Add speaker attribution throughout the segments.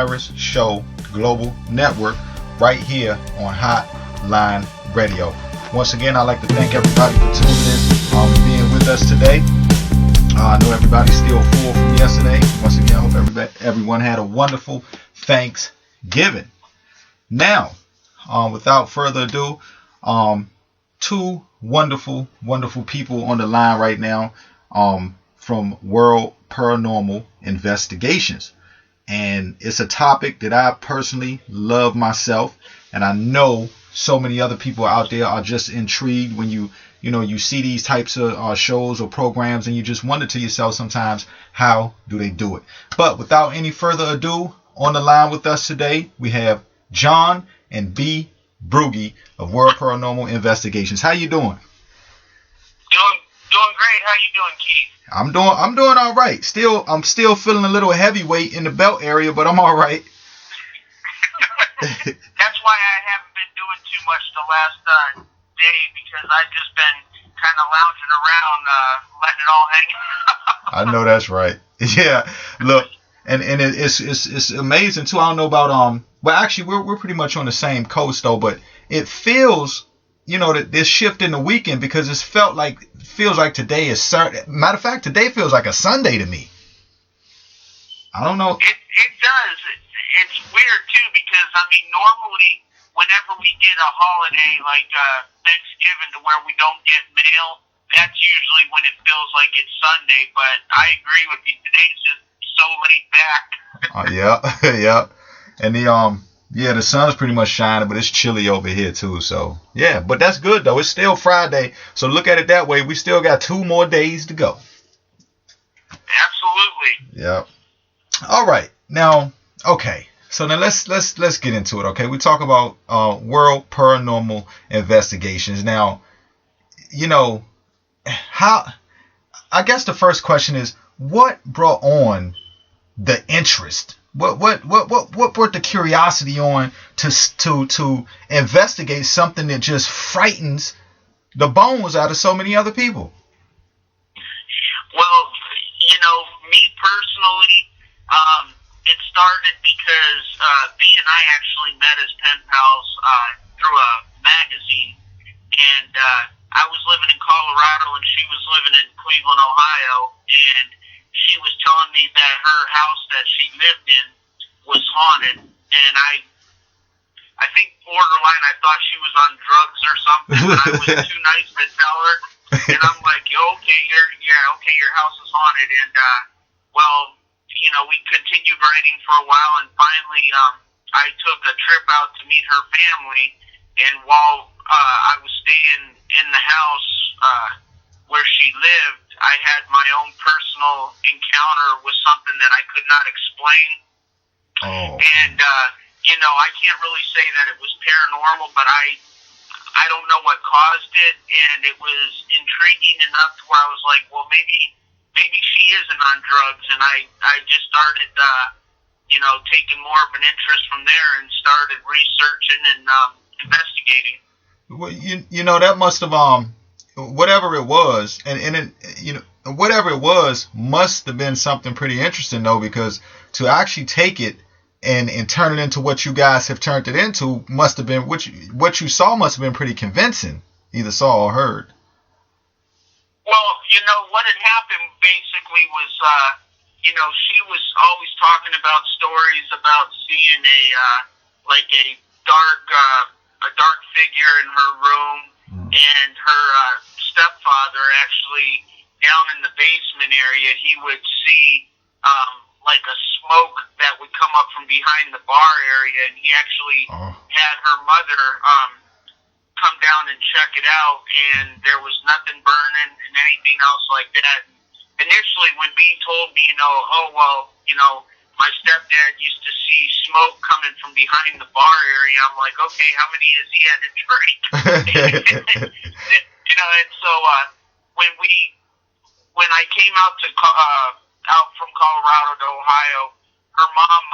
Speaker 1: Harris Show Global Network right here on Hotline Radio. Once again, I'd like to thank everybody for tuning in and being with us today. I know everybody's still full from yesterday. Once again, I hope everyone had a wonderful Thanksgiving. Now, without further ado, two wonderful people on the line right now from World Paranormal Investigations. And it's a topic that I personally love myself, and I know so many other people out there are just intrigued when you see these types of shows or programs, and you just wonder to yourself sometimes, how do they do it? But without any further ado, on the line with us today, we have John and Bea Brugge of World Paranormal Investigations. How you doing?
Speaker 2: Doing great. How you doing, Keith?
Speaker 1: I'm doing all right. I'm still feeling a little heavyweight in the belt area, but I'm all right.
Speaker 2: That's why I haven't been doing too much the last day, because I've just been kind of lounging around, letting it all hang out.
Speaker 1: I know that's right. Yeah. Look, and it's amazing too. I don't know about but actually we're pretty much on the same coast though. But it feels, that this shift in the weekend, because it feels like today is Saturday. Matter of fact, today feels like a Sunday to me. I don't know.
Speaker 2: It does. It's weird too, because normally whenever we get a holiday like Thanksgiving, to where we don't get mail, that's usually when it feels like it's Sunday. But I agree with you. Today's just so laid back.
Speaker 1: Yeah. And the sun's pretty much shining, but it's chilly over here too. So yeah, but that's good though. It's still Friday, so look at it that way. We still got 2 more days to go.
Speaker 2: Absolutely.
Speaker 1: Yeah. All right. Now, okay. So now let's get into it. Okay, we talk about World Paranormal Investigations. Now, how? I guess the first question is, what brought on the interest? What brought the curiosity on to investigate something that just frightens the bones out of so many other people?
Speaker 2: Well, me personally, it started because Bea and I actually met as pen pals through a magazine, and I was living in Colorado and she was living in Cleveland, Ohio, and she was telling me that her house that she lived in was haunted, and I think borderline I thought she was on drugs or something, but I was too nice to tell her, and I'm like, okay, your house is haunted, and we continued writing for a while, and finally I took a trip out to meet her family, and while I was staying in the house where she lived, I had my own personal encounter with something that I could not explain.
Speaker 1: Oh.
Speaker 2: And I can't really say that it was paranormal, but I don't know what caused it, and it was intriguing enough to where I was like, well, maybe she isn't on drugs, and I just started taking more of an interest from there and started researching and investigating.
Speaker 1: Well, that must have whatever it was, whatever it was must have been something pretty interesting though, because to actually take it and turn it into what you guys have turned it into must have been what you saw must have been pretty convincing, either saw or heard.
Speaker 2: Well, what had happened basically was, she was always talking about stories about seeing a dark figure in her room, and her stepfather actually down in the basement area, he would see like a smoke that would come up from behind the bar area, and he actually had her mother come down and check it out, and there was nothing burning and anything else like that. Initially, when Bea told me, my stepdad used to see smoke coming from behind the bar area, I'm like, okay, how many has he had to drink? And so when I came out from Colorado to Ohio, her mom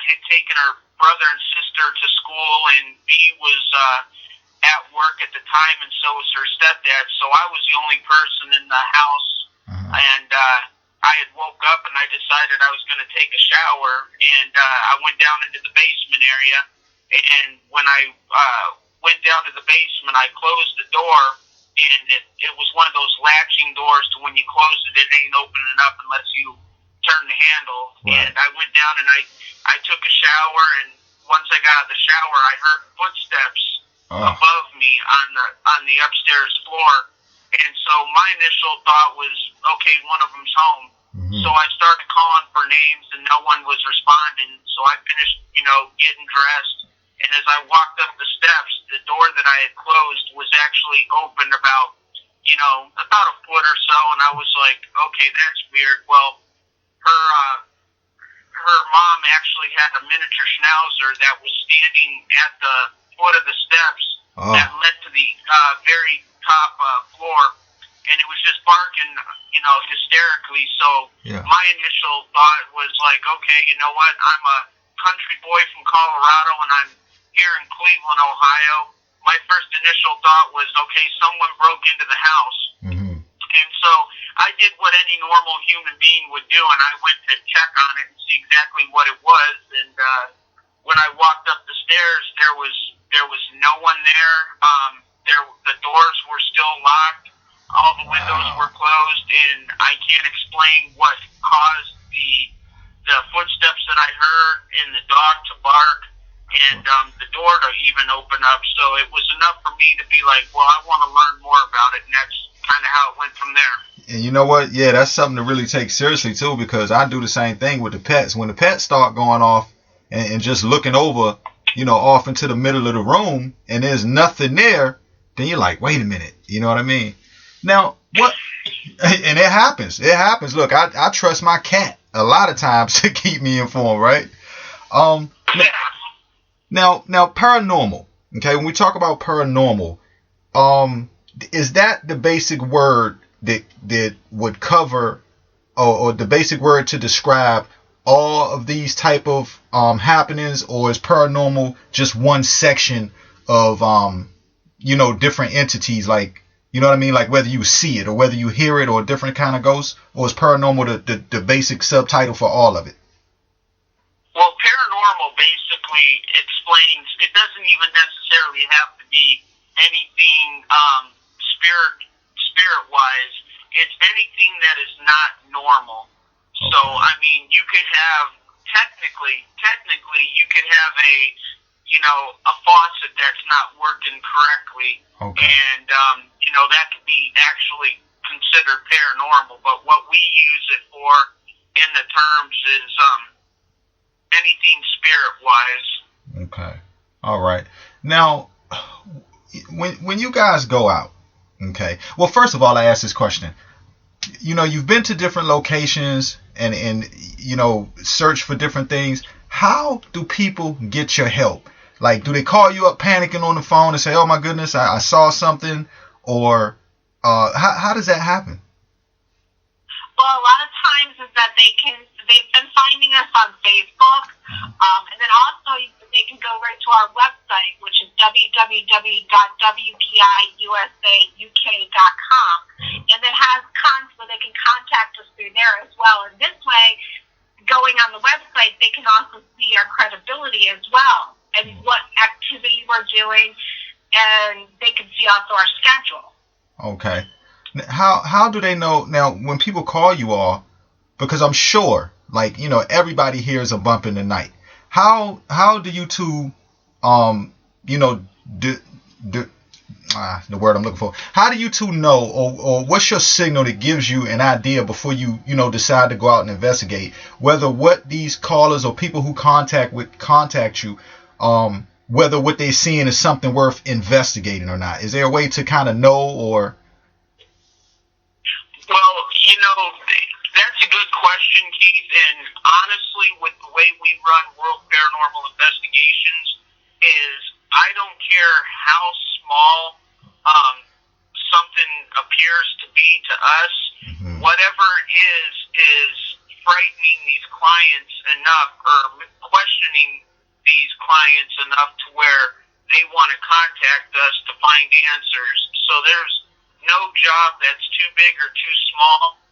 Speaker 2: had taken her brother and sister to school, and Bea was at work at the time, and so was her stepdad. So I was the only person in the house, and I had woke up and I decided I was going to take a shower, and I went down into the basement area. And when I went down to the basement, I closed the door, and it was one of those latching doors to when you close it, it ain't opening up unless you turn the handle. Right. And I went down and I took a shower, and once I got out of the shower, I heard footsteps above me on the upstairs floor. And so my initial thought was, okay, one of them's home. Mm-hmm. So I started calling for names, and no one was responding. So I finished, getting dressed. And as I walked up the steps, the door that I had closed was actually open about a foot or so. And I was like, okay, that's weird. Well, her mom actually had a miniature schnauzer that was standing at the foot of the steps that led to the very top floor, and it was just barking, hysterically. So my initial thought was like, okay, you know what? I'm a country boy from Colorado, and I'm here in Cleveland, Ohio. My first initial thought was, okay, someone broke into the house. Mm-hmm. And so I did what any normal human being would do, and I went to check on it and see exactly what it was. And when I walked up the stairs, there was no one there. The doors were still locked. All the windows were closed, and I can't explain what caused the footsteps that I heard and the dog to bark and the door to even open up. So it was enough for me to be like, well, I want to learn more about it, and that's kind of how it went from there.
Speaker 1: And you know what? Yeah, that's something to really take seriously, too, because I do the same thing with the pets. When the pets start going off and just looking over, off into the middle of the room, and there's nothing there, then you're like, wait a minute. You know what I mean? Now, what? And it happens. It happens. Look, I trust my cat a lot of times to keep me informed, right? Now, paranormal. Okay, when we talk about paranormal, is that the basic word that would cover, or the basic word to describe all of these type of happenings, or is paranormal just one section of different entities, like, you know what I mean, like whether you see it or whether you hear it or a different kind of ghost, or is paranormal the basic subtitle for all of it?
Speaker 2: Well, paranormal basically explains, it doesn't even necessarily have to be anything spirit-wise. It's anything that is not normal. Okay. So, I mean, you could have, technically, you could have a faucet that's not working correctly. Okay. And, that could be actually considered paranormal. But what we use it for in the terms is anything spirit-wise. Okay. All right. Now, when you guys go out, okay, well, first of all, I ask this question. You've been to different locations and search for different things. How do people get your help? Like, do they call you up panicking on the phone and say, oh, my goodness, I saw something? Or how does that happen?
Speaker 3: Well, a lot of times is that they've been finding us on Facebook. And then also they can go right to our website, which is www.WPIUSAUK.com. And it has where they can contact us through there as well. And this way, going on the website, they can also see our credibility as well and what activity we're doing, and they can see also our schedule. Okay.
Speaker 1: How do they know now when people call you all? Because I'm sure, like, everybody hears a bump in the night. How do you two, the word I'm looking for. How do you two know, or what's your signal that gives you an idea before you, decide to go out and investigate whether what these callers or people who contact you, whether what they're seeing is something worth investigating or not? Is there a way to kind of know, or?
Speaker 2: Well, that's a good question, Keith. And honestly, with the way we run World Paranormal Investigations, is I don't care how small something appears to be to us. Mm-hmm. Whatever it is frightening these clients enough, or questioning these clients enough to where they want to contact us to find answers. So there's no job that's too big or too small.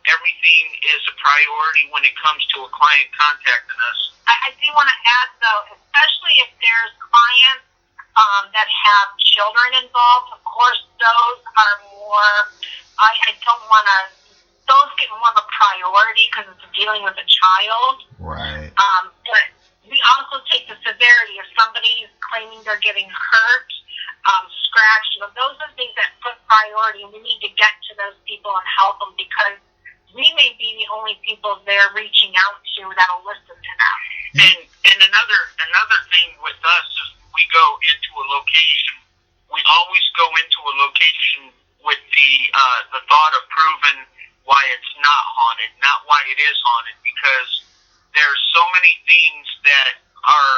Speaker 2: everything is a priority when it comes to a client contacting us.
Speaker 3: I do want to add, though, especially if there's clients that have children involved, of course, those are more, I don't want to, those get more of a priority because it's dealing with a child.
Speaker 1: Right.
Speaker 3: But we also take the severity. If somebody's claiming they're getting hurt, scratched, those are things that put priority, and we need to get to those people and help them because we may be the only people they're reaching out to that'll listen to them.
Speaker 2: And another thing with us is we go into a location. We always go into a location with the thought of proving why it's not haunted, not why it is haunted, because there's so many things that are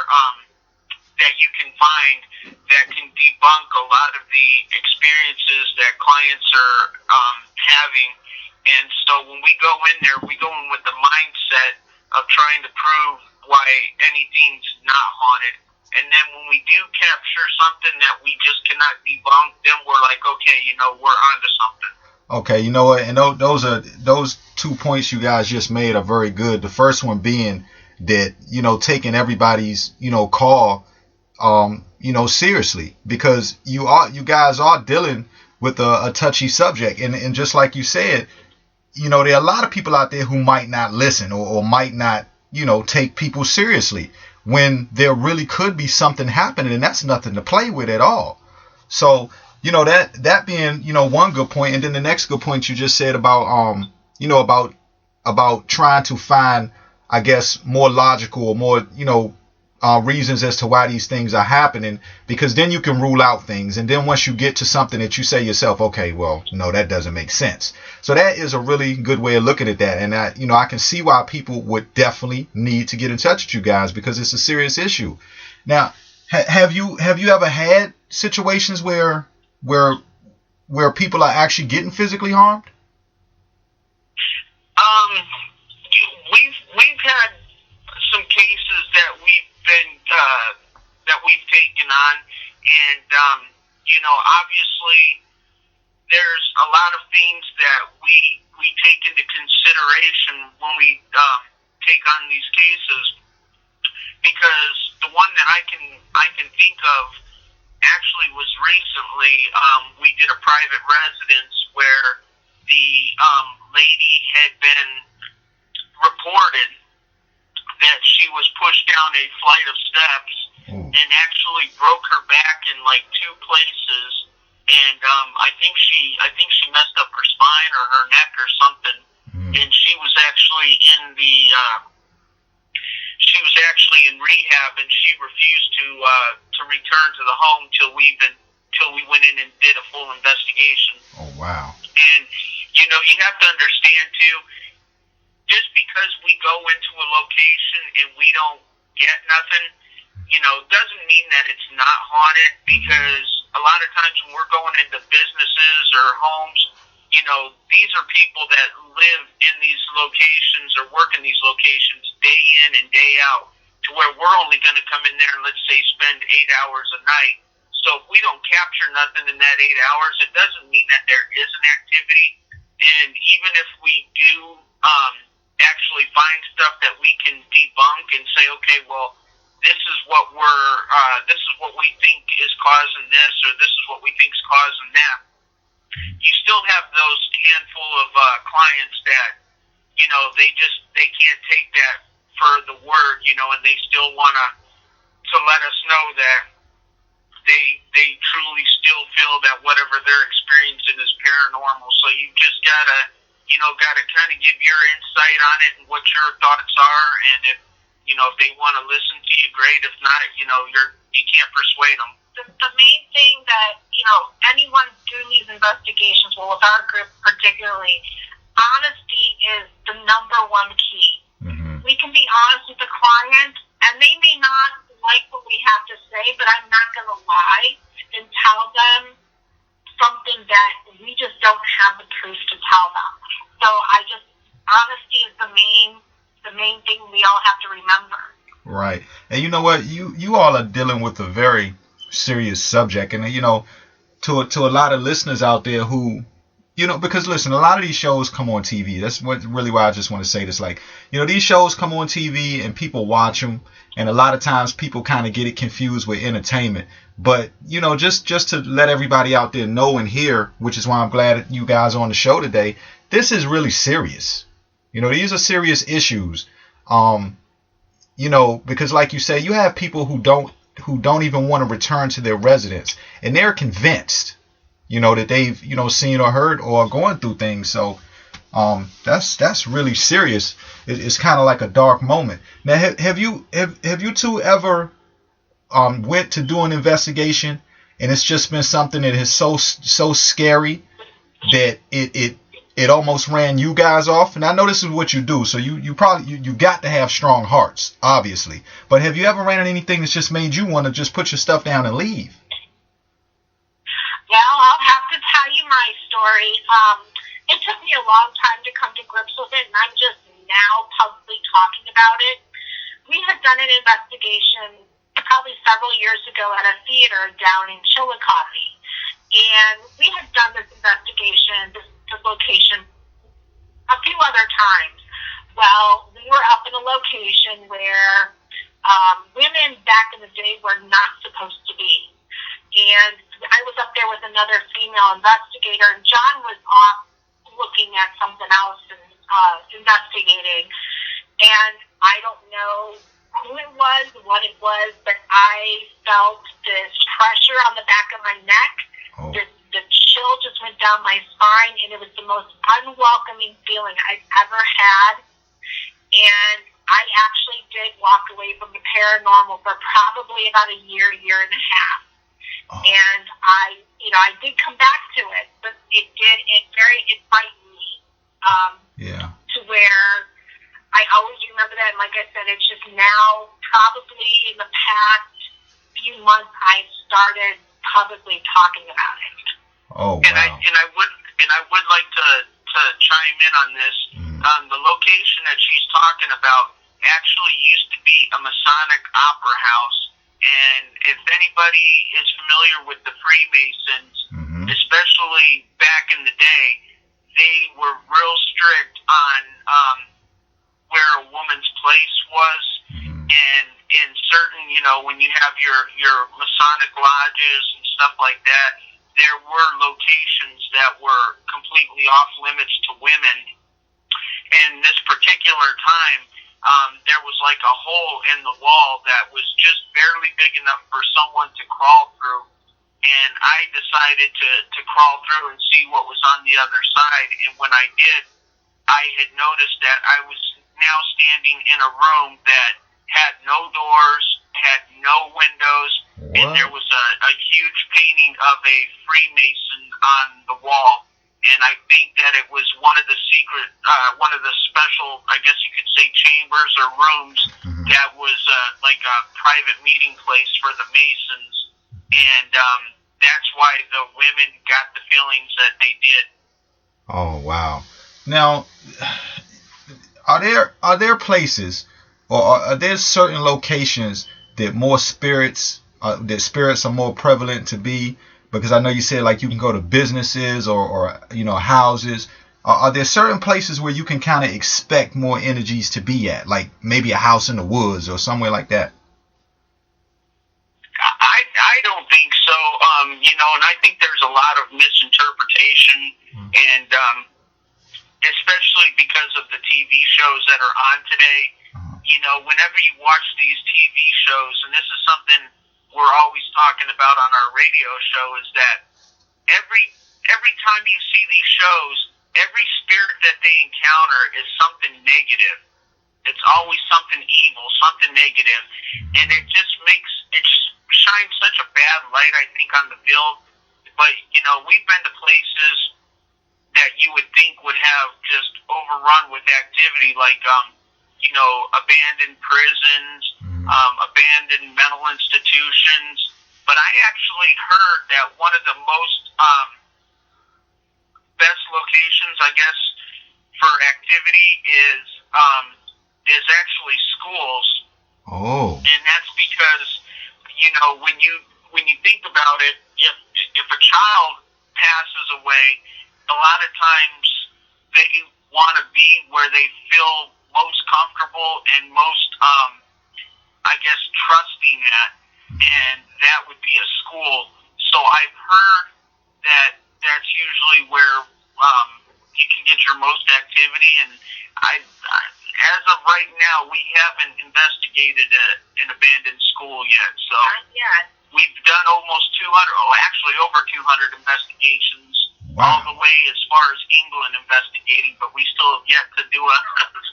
Speaker 2: that you can find that can debunk a lot of the experiences that clients are having. And so when we go in there, we go in with the mindset of trying to prove why anything's not haunted. And then when we do capture something that we just cannot debunk, then we're like, okay, we're onto something.
Speaker 1: Okay, you know what? And those 2 points you guys just made are very good. The first one being that, taking everybody's, call, seriously, because you guys are dealing with a touchy subject. And just like you said, there are a lot of people out there who might not listen or might not, take people seriously when there really could be something happening, and that's nothing to play with at all. So, that being, one good point. And then the next good point you just said about, about trying to find, I guess, more logical or more, reasons as to why these things are happening, because then you can rule out things. And then once you get to something that you say yourself, okay, well, no, that doesn't make sense. So that is a really good way of looking at that. And I can see why people would definitely need to get in touch with you guys, because it's a serious issue. Now, have you ever had situations where people are actually getting physically harmed?
Speaker 2: We've had some cases that we've taken on, and obviously there's a lot of things that we take into consideration when we take on these cases, because the one that I can think of actually was recently. We did a private residence where the lady had been reported that she was pushed down a flight of steps and actually broke her back in like 2 places, and I think she messed up her spine or her neck or something, and she was actually in rehab, and she refused to return to the home till we went in and did a full investigation.
Speaker 1: Oh wow!
Speaker 2: And you have to understand too, just because we go into a location and we don't get nothing, doesn't mean that it's not haunted, because a lot of times when we're going into businesses or homes, these are people that live in these locations or work in these locations day in and day out, to where we're only going to come in there and, let's say, spend 8 hours a night. So if we don't capture nothing in that 8 hours, it doesn't mean that there is an activity. And even if we do actually find stuff that we can debunk and say, okay, well, this is what we think is causing this, or this is what we think is causing that. You still have those handful of clients that, they can't take that for the word, and they still want to let us know that they truly still feel that whatever they're experiencing is paranormal. So you just gotta kind of give your insight on it and what your thoughts are, and if they want to listen to you, great. If not, you can't persuade them.
Speaker 3: The main thing that anyone doing these investigations, well, with our group particularly, honesty is the number one key. Mm-hmm. We can be honest with the client, and they may not like what we have to say, but I'm not going to lie and tell them something that we just don't have the proof to tell them. So honesty is the main thing we all have to remember.
Speaker 1: Right. And you know what? You all are dealing with a very serious subject. And, to a lot of listeners out there who, because listen, a lot of these shows come on TV. That's why I just want to say this. Like, these shows come on TV and people watch them, and a lot of times people kind of get it confused with entertainment. But just to let everybody out there know and hear, which is why I'm glad that you guys are on the show today. This is really serious. These are serious issues. Because like you say, you have people who don't even want to return to their residence, and they're convinced, that they've, seen or heard or are going through things. So, that's really serious. It's kind of like a dark moment. Now, have you two ever, went to do an investigation, and it's just been something that is so scary that it almost ran you guys off? And I know this is what you do, so you probably you got to have strong hearts, obviously. But have you ever ran into anything that's just made you want to just put your stuff down and leave?
Speaker 3: Well, I'll have to tell you my story. It took me a long time to come to grips with it, and I'm just now publicly talking about it. We had done an investigation probably several years ago at a theater down in Chillicothe, and we had done this investigation, this location, a few other times. Well, we were up in a location where women back in the day were not supposed to be. And I was up there with another female investigator, and John was off looking at something else and investigating. And I don't know who it was, what it was, but I felt this pressure on the back of my neck.
Speaker 1: Oh.
Speaker 3: The chill just went down my spine, and it was the most unwelcoming feeling I've ever had. And I actually did walk away from the paranormal for probably about a year and a half.
Speaker 1: Oh.
Speaker 3: And I did come back to it, but it frightened me.
Speaker 1: Yeah.
Speaker 3: To where I always remember that, and like I said, it's just now, probably in the past few months, I've started publicly talking about it.
Speaker 1: Oh, wow.
Speaker 2: And I would like to chime in on this. The location that she's talking about actually used to be a Masonic opera house. And if anybody is familiar with the Freemasons, especially back in the day, they were real strict on where a woman's place was. And in certain, when you have your Masonic lodges and stuff like that, there were locations that were completely off limits to women. And this particular time, there was like a hole in the wall that was just barely big enough for someone to crawl through. And I decided to crawl through and see what was on the other side. And when I did, I had noticed that I was now standing in a room that had no doors, had no windows, and there was a huge painting of a Freemason on the wall. And I think that it was one of the special, I guess you could say, chambers or rooms that was like a private meeting place for the Masons. And that's why the women got the feelings that they did.
Speaker 1: Oh, wow. Now, are there places, or are there certain locations that spirits are more prevalent to be? Because I know you said like you can go to businesses or houses. Are there certain places where you can kind of expect more energies to be at, like maybe a house in the woods or somewhere like that?
Speaker 2: I don't think so. And I think there's a lot of misinterpretation, and especially because of the TV shows that are on today. Whenever you watch these TV shows, and this is something we're always talking about on our radio show, is that every time you see these shows, every spirit that they encounter is something negative. It's always something evil, something negative, and it shines such a bad light, I think, on the field. But we've been to places that you would think would have just overrun with activity, like abandoned prisons, abandoned mental institutions. But I actually heard that one of the most best locations, I guess, for activity is actually schools.
Speaker 1: Oh.
Speaker 2: And that's because when you think about it, if a child passes away, a lot of times they want to be where they feel most comfortable and most, I guess, trusting at, and that would be a school. So I've heard that that's usually where you can get your most activity, and as of right now, we haven't investigated an abandoned school yet. So
Speaker 3: Not yet.
Speaker 2: we've done almost 200, actually over 200 investigations, all the way as far as England investigating, but we still have yet to do a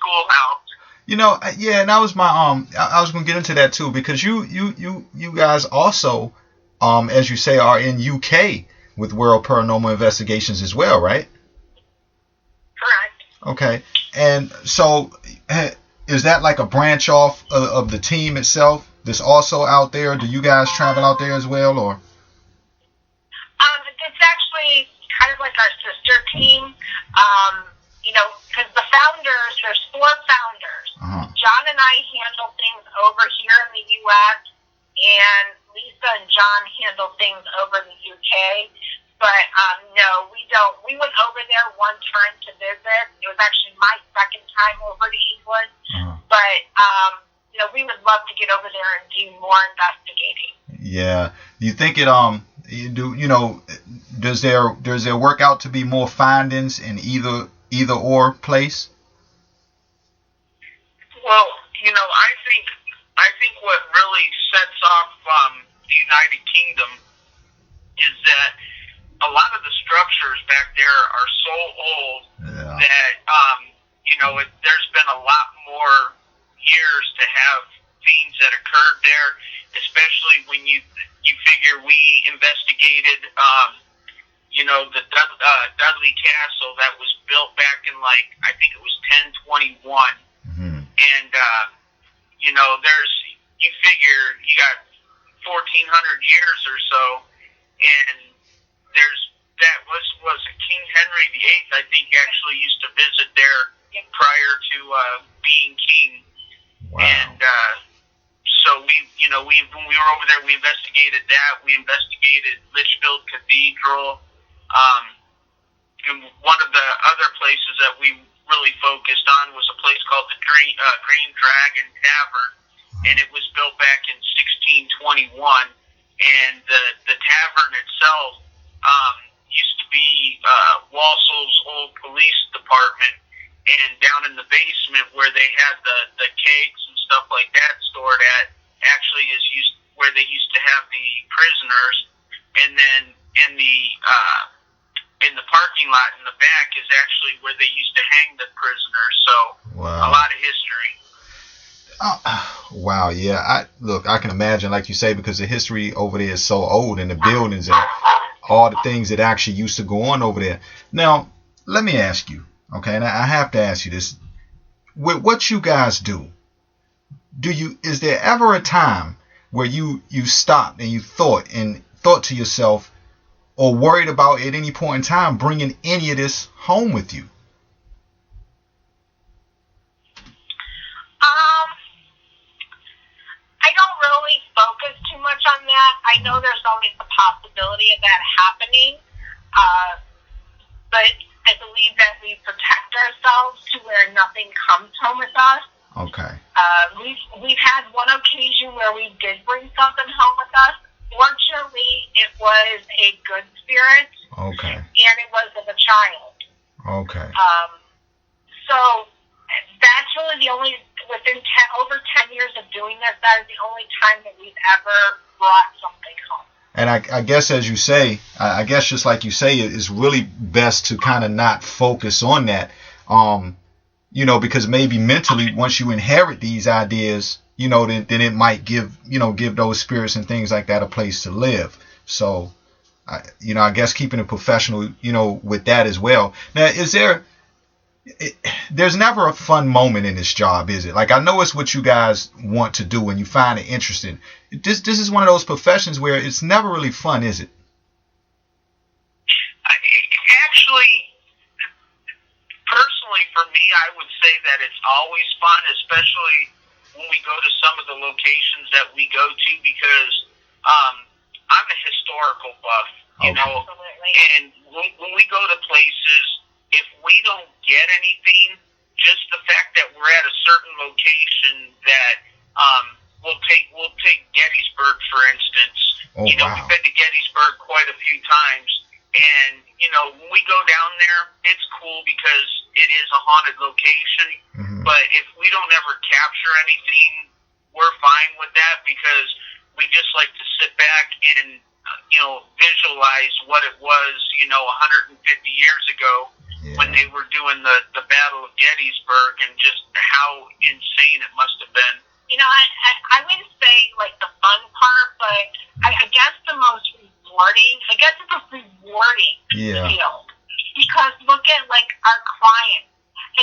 Speaker 2: schoolhouse.
Speaker 1: You know, yeah, and that was my I was gonna get into that too, because you guys also, as you say, are in UK with World Paranormal Investigations as well, right?
Speaker 3: Correct.
Speaker 1: Okay, and so is that like a branch off of the team itself that's also out there? Do you guys travel out there as well, or?
Speaker 3: It's actually kind of like our sister team. Because the founders, there's 4 founders.
Speaker 1: Uh-huh.
Speaker 3: John and I handle things over here in the U.S., and Lisa and John handle things over in the U.K. But no, we don't. We went over there one time to visit. It was actually my second time over to England.
Speaker 1: Uh-huh.
Speaker 3: But we would love to get over there and do more investigating.
Speaker 1: Yeah. Do you think it does there work out to be more findings in either or place?
Speaker 2: Well, I think what really sets off the United Kingdom is that a lot of the structures back there are so old that there's been a lot more years to have things that occurred there, especially when you figure we investigated the Dudley Castle that was built back in I think it was 1021.
Speaker 1: Mm-hmm.
Speaker 2: And you figure you got 1,400 years or so, and that was King Henry VIII, I think, actually used to visit there prior to being king.
Speaker 1: Wow.
Speaker 2: And so when we were over there, we investigated that. We investigated Lichfield Cathedral. And one of the other places that we really focused on was a place called the Green Dragon Tavern, and it was built back in 1621. And the tavern itself used to be Walsall's old police department, and down in the basement where they had the kegs and stuff like that stored at actually is where they used to have the prisoners, and then in the parking lot in the back is actually where they used to hang the prisoners. So
Speaker 1: wow.
Speaker 2: A lot of history.
Speaker 1: Wow, yeah. I can imagine, like you say, because the history over there is so old, and the buildings and all the things that actually used to go on over there. Now, let me ask you, okay, and I have to ask you this. With what you guys do, is there ever a time where you stopped and you thought to yourself, or worried about at any point in time bringing any of this home with you?
Speaker 3: I don't really focus too much on that. I know there's always the possibility of that happening, but I believe that we protect ourselves to where nothing comes home with us.
Speaker 1: Okay.
Speaker 3: We've had one occasion where we did bring something home with us. Fortunately, it was a good spirit.
Speaker 1: Okay.
Speaker 3: And it was of a child.
Speaker 1: Okay.
Speaker 3: So that's really the only, over 10 years of doing this, that is the only time that we've ever brought something home.
Speaker 1: And I guess, as you say, I guess just like you say, it's really best to kind of not focus on that, because maybe mentally, once you inherit these ideas, then it might give those spirits and things like that a place to live. So, I guess keeping it professional, with that as well. Now, there's never a fun moment in this job, is it? Like, I know it's what you guys want to do and you find it interesting. This is one of those professions where it's never really fun, is it?
Speaker 2: Actually, personally, for me, I would say that it's always fun, especially when we go to some of the locations that we go to, because I'm a historical buff. You know, and when we go to places, if we don't get anything, just the fact that we're at a certain location that we'll take Gettysburg for instance.
Speaker 1: Oh,
Speaker 2: you know,
Speaker 1: wow.
Speaker 2: we've been to Gettysburg quite a few times, and you know, when we go down there, it's cool because it is a haunted location.
Speaker 1: Mm-hmm.
Speaker 2: But if we don't ever capture anything, we're fine with that because we just like to sit back and you know, visualize what it was, you know, 150 years ago when they were doing the Battle of Gettysburg, and just how insane it must have been.
Speaker 3: You know, I wouldn't say like the fun part, but I guess the most rewarding. I guess it's a rewarding field because look at like our clients,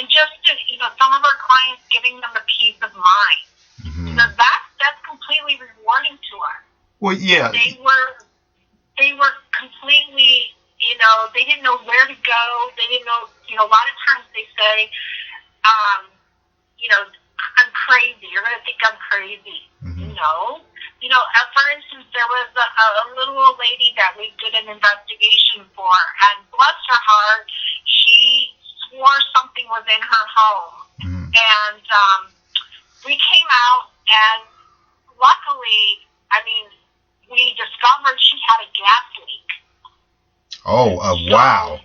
Speaker 3: and just to, you know, some of our clients, giving them a peace of mind.
Speaker 1: Mm-hmm.
Speaker 3: So that's completely rewarding to us.
Speaker 1: Well, yeah.
Speaker 3: They were completely, you know, they didn't know where to go. They didn't know, you know, a lot of times they say, you know, I'm crazy. You're going to think I'm crazy.
Speaker 1: Mm-hmm.
Speaker 3: No. You know, for instance, there was a little old lady that we did an investigation for, and bless her heart, she swore something was in her home.
Speaker 1: Mm-hmm.
Speaker 3: And we came out, and luckily, I mean, we discovered she had a gas leak.
Speaker 1: Oh, wow.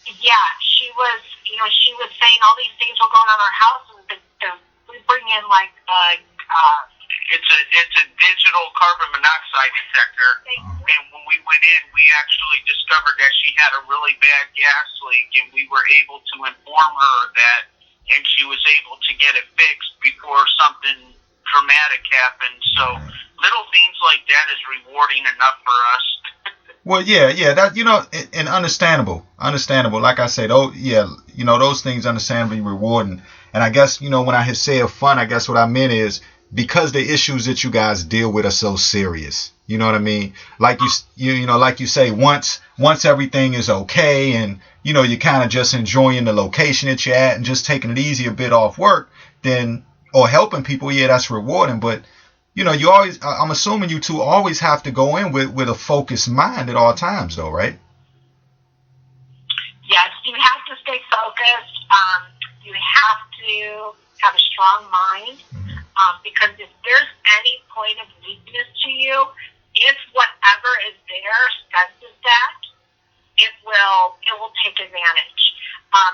Speaker 3: Yeah, she was, you know, she was saying all these things were going on in our house, and we bring in like
Speaker 2: it's a digital carbon monoxide detector, and when we went in, we actually discovered that she had a really bad gas leak, and we were able to inform her of that, and she was able to get it fixed before something dramatic happened. So little things like that is rewarding enough for us.
Speaker 1: Well, yeah, that, you know, and understandable. Like I said, you know, those things understandably rewarding. And I guess, you know, when I had said fun, I guess what I meant is because the issues that you guys deal with are so serious. You know what I mean? Like you know, like you say, once everything is okay, and you know, you're kind of just enjoying the location that you're at and just taking it easy a bit off work, then, or helping people, yeah, that's rewarding. But you know, you always, I'm assuming you two always have to go in with a focused mind at all times, though, right?
Speaker 3: Yes, you have to stay focused. You have to have a strong mind, because if there's any point of weakness to you, if whatever is there senses that, it will take advantage.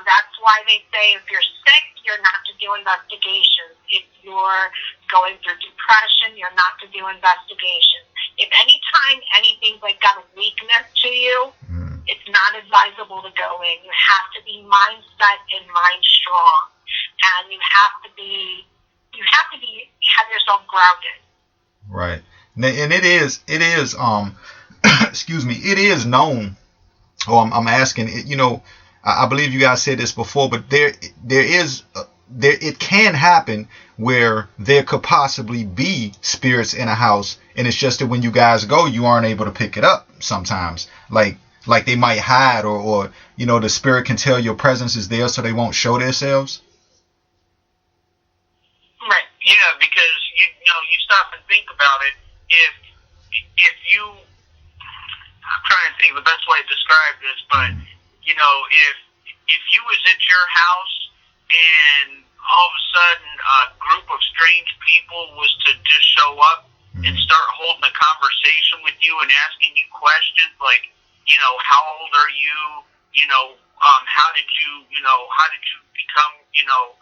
Speaker 3: That's why they say if you're sick, you're not to do investigations. If you're going through depression, you're not to do investigations. If any time anything's like got a weakness to you, it's not advisable to go in. You have to be mindset and mind strong, and you have to have yourself grounded.
Speaker 1: Right, and it is excuse me, it is known. I'm asking, you know, I believe you guys said this before, but it can happen where there could possibly be spirits in a house, and it's just that when you guys go, you aren't able to pick it up sometimes. Like they might hide, or you know, the spirit can tell your presence is there, so they won't show themselves.
Speaker 2: Right. Yeah, because you know, you stop and think about it. If you, I'm trying to think of the best way to describe this, but you know, if you was at your house and all of a sudden a group of strange people was to just show up and start holding a conversation with you and asking you questions like, you know, how old are you? You know, how did you become, you know,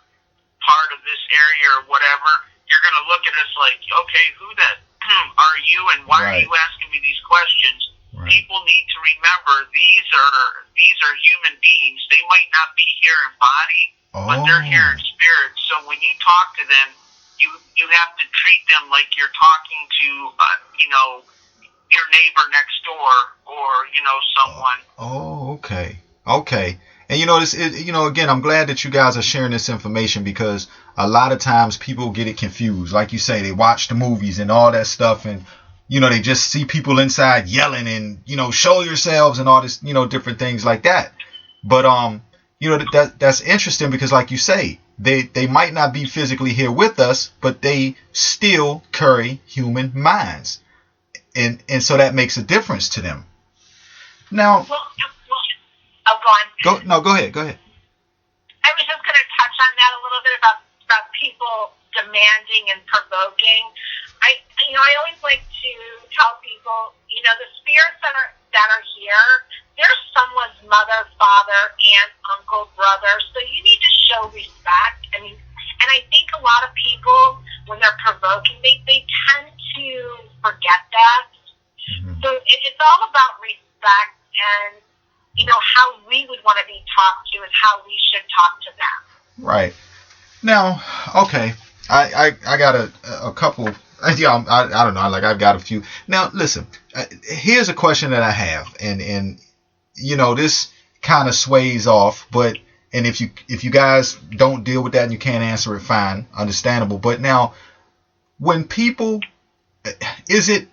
Speaker 2: part of this area or whatever? You're going to look at us like, okay, who the are you, and why are you asking me these questions? Right. People need to remember these are human beings. They might not be here in body, but they're here in spirit. So when you talk to them, you have to treat them like you're talking to you know, your neighbor next door, or you know, someone.
Speaker 1: Oh, okay. And you know, you know, again, I'm glad that you guys are sharing this information, because a lot of times people get it confused. Like you say, they watch the movies and all that stuff, and you know, they just see people inside yelling and, you know, show yourselves and all this, you know, different things like that. But you know, that's interesting, because like you say, they might not be physically here with us, but they still carry human minds, and so that makes a difference to them. Now,
Speaker 3: Oh, go on.
Speaker 1: go ahead. Go ahead.
Speaker 3: I was just going to touch on that a little bit about people demanding and provoking. I always like to tell people, the spirits that are here, they're someone's mother, father, aunt, uncle, brother. So you need to show respect. And I think a lot of people, when they're provoking, they tend to forget that.
Speaker 1: Mm-hmm.
Speaker 3: So it's all about respect, and how we would want to be talked to is how we should talk to them.
Speaker 1: Right. Now, okay, I got a couple. Yeah, I don't know. Like, I've got a few. Now, listen. Here's a question that I have, and this kind of sways off, but if you guys don't deal with that and you can't answer it, fine, understandable. But now, when people, is it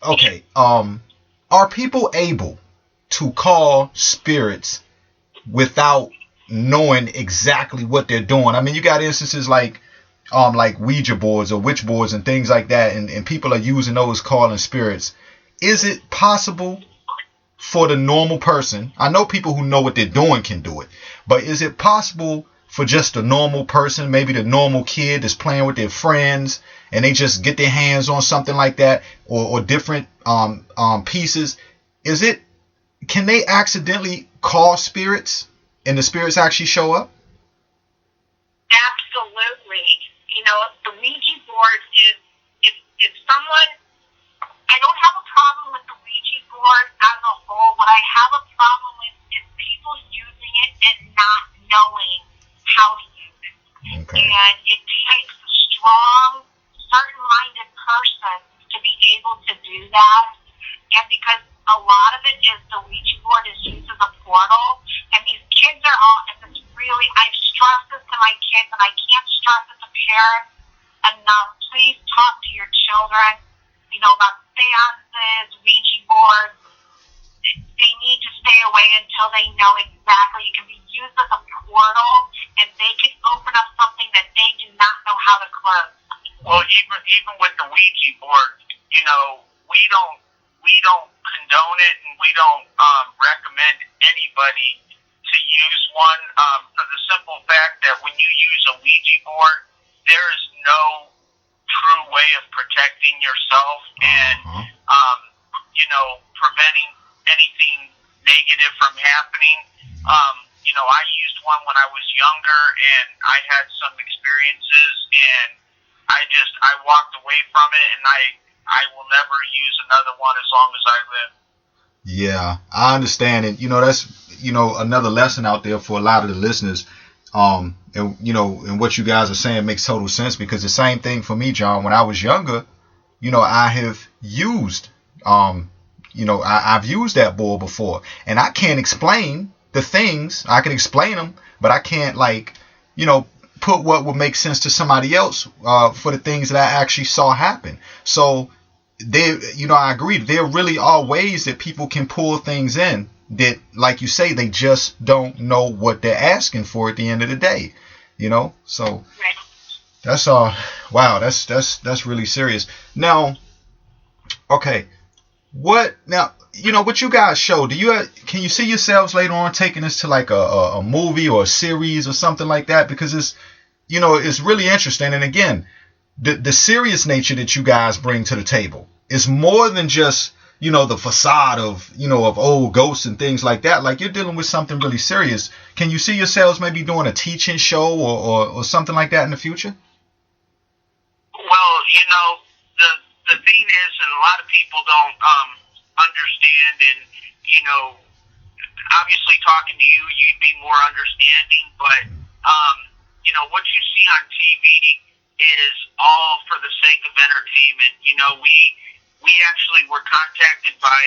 Speaker 1: okay? Are people able to call spirits without knowing exactly what they're doing? I mean, you got instances like Ouija boards or witch boards and things like that, and people are using those calling spirits. Is it possible for the normal person? I know people who know what they're doing can do it, but is it possible for just a normal person, maybe the normal kid that's playing with their friends, and they just get their hands on something like that, or different pieces? Can they accidentally call spirits and the spirits actually show up?
Speaker 3: Absolutely. The Ouija board is someone. I don't have a problem with the Ouija board as a whole. What I have a problem with is people using it and not knowing how to use it.
Speaker 1: Okay.
Speaker 3: And it takes a strong, certain-minded person to be able to do that. And because a lot of it is the Ouija board is used as a portal, and these kids are all, and it's really, I've stressed this to my kids, and I can't stress it to parents enough. Please talk to your children, about seances, Ouija boards. They need to stay away until they know exactly. It can be used as a portal, and they can open up something that they do not know how to close.
Speaker 2: Well, even with the Ouija board, we don't condone it, and we don't recommend anybody to use one, for the simple fact that when you use a Ouija board, there is no true way of protecting yourself and preventing anything negative from happening. I used one when I was younger, and I had some experiences, and I walked away from it, and I will never use another one as long as I live.
Speaker 1: Yeah, I understand it. That's another lesson out there for a lot of the listeners. And what you guys are saying makes total sense, because the same thing for me, John. When I was younger, I have used I've used that board before, and I can't explain the things. I can explain them, but I can't put what would make sense to somebody else for the things that I actually saw happen. So I agree. There really are ways that people can pull things in that, like you say, they just don't know what they're asking for at the end of the day. So that's wow, that's really serious. Now, okay, what you guys show? Can you see yourselves later on taking this to like a movie or a series or something like that? Because it's really interesting. And again, the serious nature that you guys bring to the table is more than just the facade of old ghosts and things like that. Like, you're dealing with something really serious. Can you see yourselves maybe doing a teaching show or something like that in the future?
Speaker 2: Well, the thing is, and a lot of people don't understand, and obviously talking to you, you'd be more understanding, but what you see on TV is all for the sake of entertainment. We actually were contacted by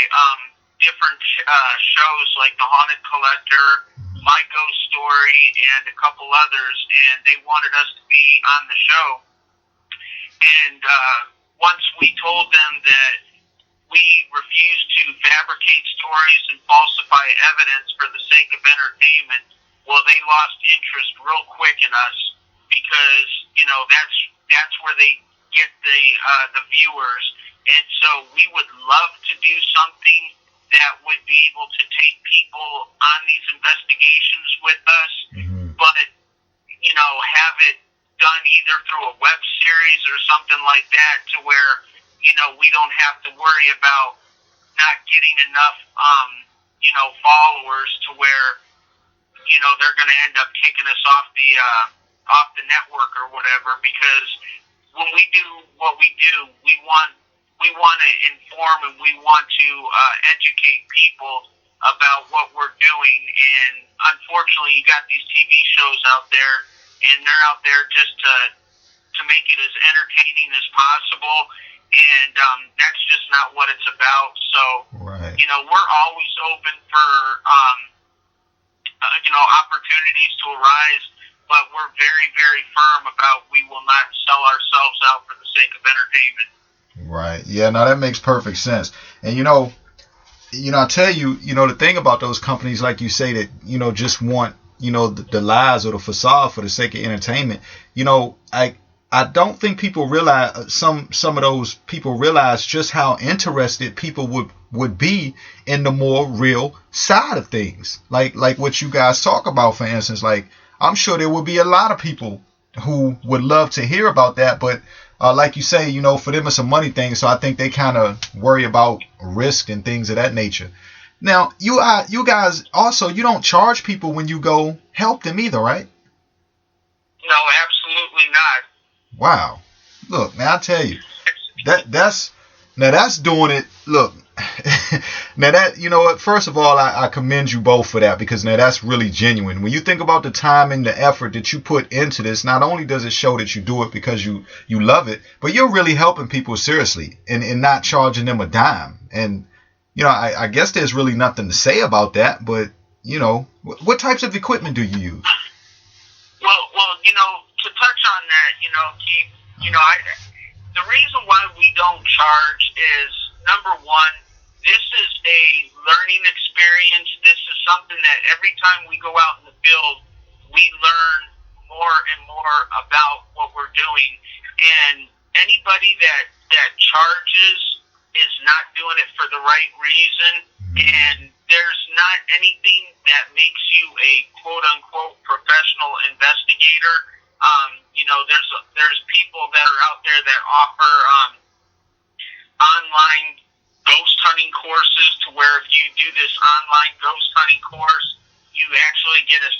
Speaker 2: different shows like The Haunted Collector, My Ghost Story, and a couple others, and they wanted us to be on the show. And once we told them that we refused to fabricate stories and falsify evidence for the sake of entertainment, well, they lost interest real quick in us, because that's where they get the viewers. And so we would love to do something that would be able to take people on these investigations with us, but, you know, have it done either through a web series or something like that to where, you know, we don't have to worry about not getting enough, you know, followers to where, you know, they're going to end up kicking us off the network or whatever, because when we do what we do, we want to inform and we want to educate people about what we're doing. And unfortunately, you got these TV shows out there, and they're out there just to make it as entertaining as possible, and that's just not what it's about. So, you know, we're always open for you know, opportunities to arise, but we're very, very firm about we will not sell ourselves out for the sake of entertainment.
Speaker 1: Right. Yeah, no, that makes perfect sense. And, you know, I tell you, you know, the thing about those companies, like you say, that, you know, just want, you know, the lies or the facade for the sake of entertainment, you know, I don't think people realize, some of those people realize just how interested people would be in the more real side of things. Like what you guys talk about, for instance. Like, I'm sure there would be a lot of people who would love to hear about that, but like you say, you know, for them it's a money thing, so I think they kind of worry about risk and things of that nature. Now, you guys also, you don't charge people when you go help them either, right?
Speaker 2: No, absolutely not.
Speaker 1: Wow. Look, man, I tell you, that's doing it. Look, now that, you know what, first of all, I commend you both for that, because now that's really genuine. When you think about the time and the effort that you put into this, not only does it show that you do it because you love it, but you're really helping people seriously and not charging them a dime. And, you know, I guess there's really nothing to say about that, but, you know, what types of equipment do you use?
Speaker 2: Well, you know, to touch on that, you know, Keith, you know, the reason why we don't charge is, number one, this is a learning experience. This is something that every time we go out in the field, we learn more and more about what we're doing. And anybody that charges is not doing it for the right reason. And there's not anything that makes you a quote-unquote professional investigator. You know, there's people that are out there that offer online ghost hunting courses, to where if you do this online ghost hunting course, you actually get a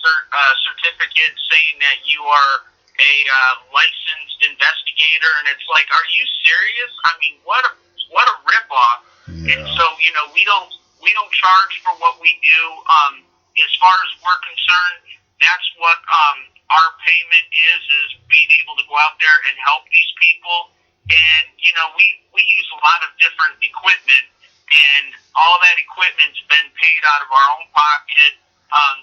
Speaker 2: certificate saying that you are a licensed investigator, and it's like, are you serious? I mean, what a ripoff. Yeah. And so, you know, we don't charge for what we do. As far as we're concerned, that's what our payment is being able to go out there and help these people. And, you know, we use a lot of different equipment, and all that equipment's been paid out of our own pocket.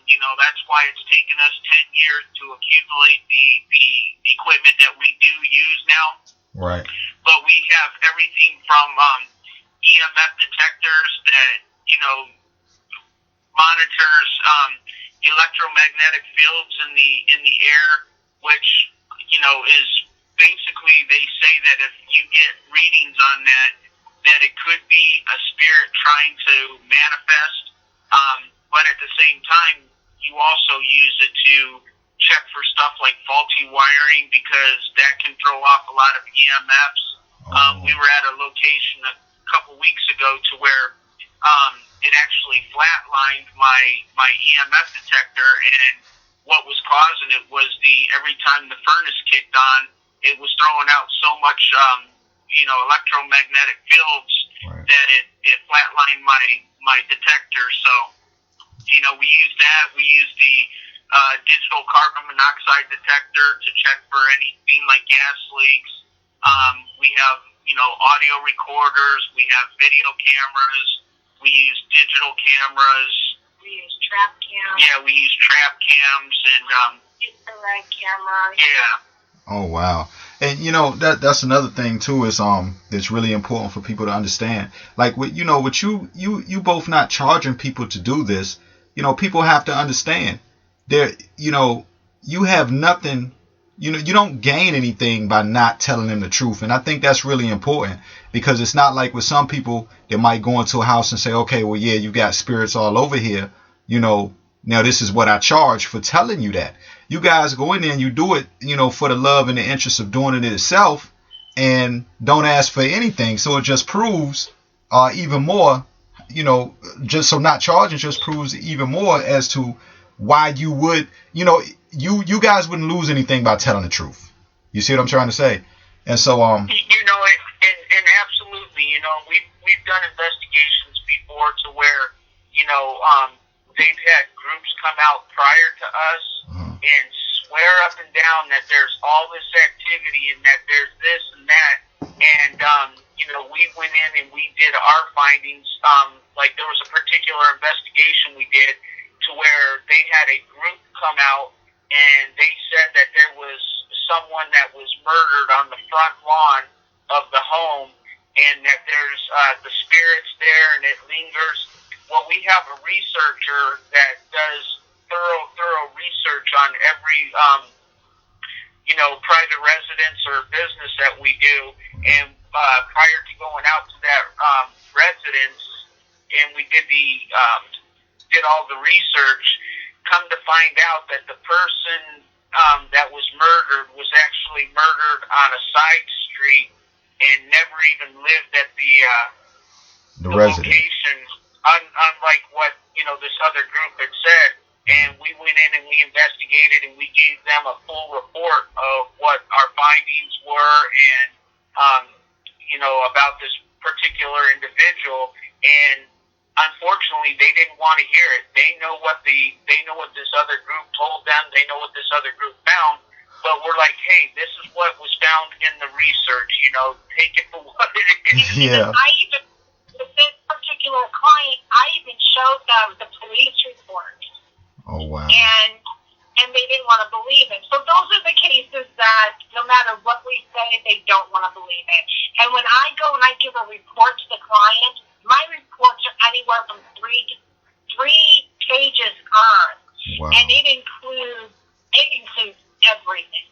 Speaker 2: You know, that's why it's taken us 10 years to accumulate the equipment that we do use now.
Speaker 1: Right.
Speaker 2: But we have everything from EMF detectors that, you know, monitors electromagnetic fields in the air, which, you know, is basically, they say that if you get readings on that it could be a spirit trying to manifest. But at the same time, you also use it to check for stuff like faulty wiring, because that can throw off a lot of EMFs. We were at a location a couple weeks ago to where it actually flatlined my EMF detector, and what was causing it was every time the furnace kicked on, it was throwing out so much you know, electromagnetic fields, right, that it flatlined my detector. So, you know, we use that. We use the digital carbon monoxide detector to check for anything like gas leaks. We have, you know, audio recorders. We have video cameras. We use digital cameras.
Speaker 3: We use trap cams.
Speaker 2: Yeah, we use trap cams and
Speaker 3: infrared cameras.
Speaker 2: Yeah.
Speaker 1: Oh, wow. And, you know, that's another thing, too, is that's really important for people to understand. Like, with you both not charging people to do this, you know, people have to understand. You know, you have nothing you don't gain anything by not telling them the truth. And I think that's really important, because it's not like with some people that might go into a house and say, okay, well, yeah, you got spirits all over here. Now this is what I charge for telling you that. You guys go in there and you do it, for the love and the interest of doing it itself, and don't ask for anything. So it just proves even more, just so not charging just proves even more as to why you would, you guys wouldn't lose anything by telling the truth. You see what I'm trying to say? And so,
Speaker 2: and absolutely, we've done investigations before to where, they've had groups come out prior to us and swear up and down that there's all this activity and that there's this and that. And, we went in and we did our findings. Like there was a particular investigation we did to where they had a group come out and they said that there was someone that was murdered on the front lawn of the home and that there's the spirits there and it lingers. Well, we have a researcher that does thorough research on every, private residence or business that we do. And prior to going out to that residence, and we did all the research, come to find out that the person that was murdered was actually murdered on a side street and never even lived at the location, unlike what this other group had said. And we went in and we investigated and we gave them a full report of what our findings were and about this particular individual. And unfortunately, they didn't want to hear it. They know what this other group told them. They know what this other group found. But we're like, hey, this is what was found in the research. Take it for what it is.
Speaker 1: Yeah.
Speaker 3: With this particular client, I even showed them the police report.
Speaker 1: Oh, wow.
Speaker 3: And they didn't want to believe it. So those are the cases that no matter what we say, they don't want to believe it. And when I go and I give a report to the client, my reports are anywhere from three pages on.
Speaker 1: Wow.
Speaker 3: And it includes everything.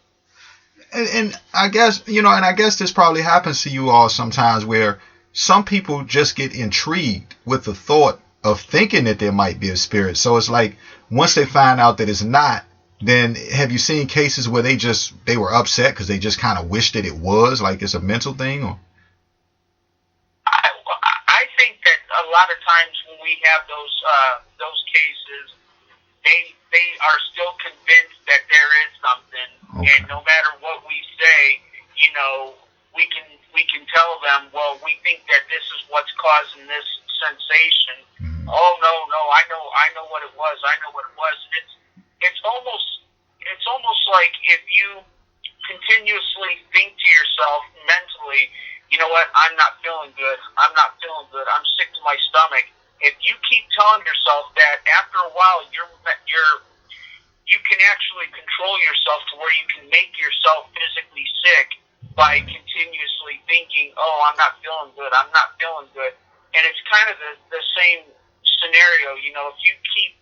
Speaker 1: And I guess, I guess this probably happens to you all sometimes, where some people just get intrigued with the thought of thinking that there might be a spirit. So it's like, once they find out that it's not, then have you seen cases where they were upset because they just kind of wish that it was, like it's a mental thing? Or
Speaker 2: I think that a lot of times when we have those cases, they are still convinced that there is something, okay. And no matter what we say, we can tell them, well, we think that this is what's causing this sensation. Mm-hmm. Oh no, I know what it was. It's almost like if you continuously think to yourself mentally, you know what, I'm not feeling good. I'm sick to my stomach. If you keep telling yourself that, after a while, you can actually control yourself to where you can make yourself physically sick by continuously thinking, oh, I'm not feeling good. And it's kind of the same scenario. If you keep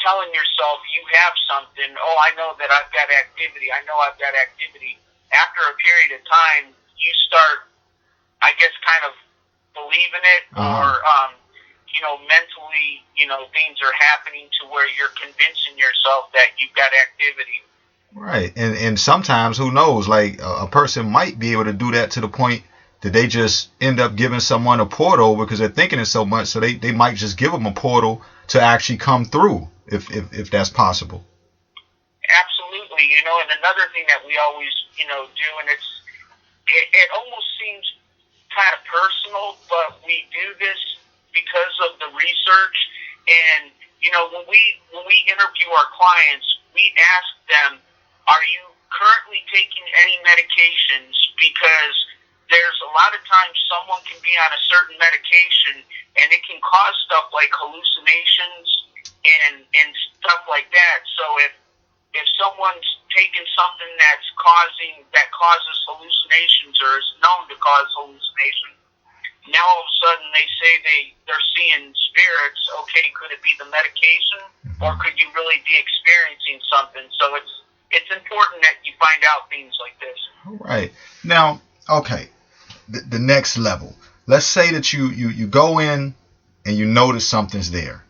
Speaker 2: telling yourself you have something, oh, I know that I've got activity. After a period of time, you start, I guess, kind of believing it, or mentally, things are happening to where you're convincing yourself that you've got activity.
Speaker 1: Right. And sometimes, who knows, like a person might be able to do that to the point that they just end up giving someone a portal because they're thinking it so much. So they might just give them a portal to actually come through if that's possible.
Speaker 2: Absolutely. And another thing that we always, do, and it almost seems kind of personal, but we do this because of the research. And when we interview our clients, we ask them, are you currently taking any medications? Because there's a lot of times someone can be on a certain medication and it can cause stuff like hallucinations and stuff like that. So if someone's taking something that causes hallucinations or is known to cause hallucinations, now all of a sudden they say they're seeing spirits. Okay, could it be the medication, or could you really be experiencing something? So it's important that you find out things like this.
Speaker 1: All right. Now, okay, the next level. Let's say that you go in and you notice something's there.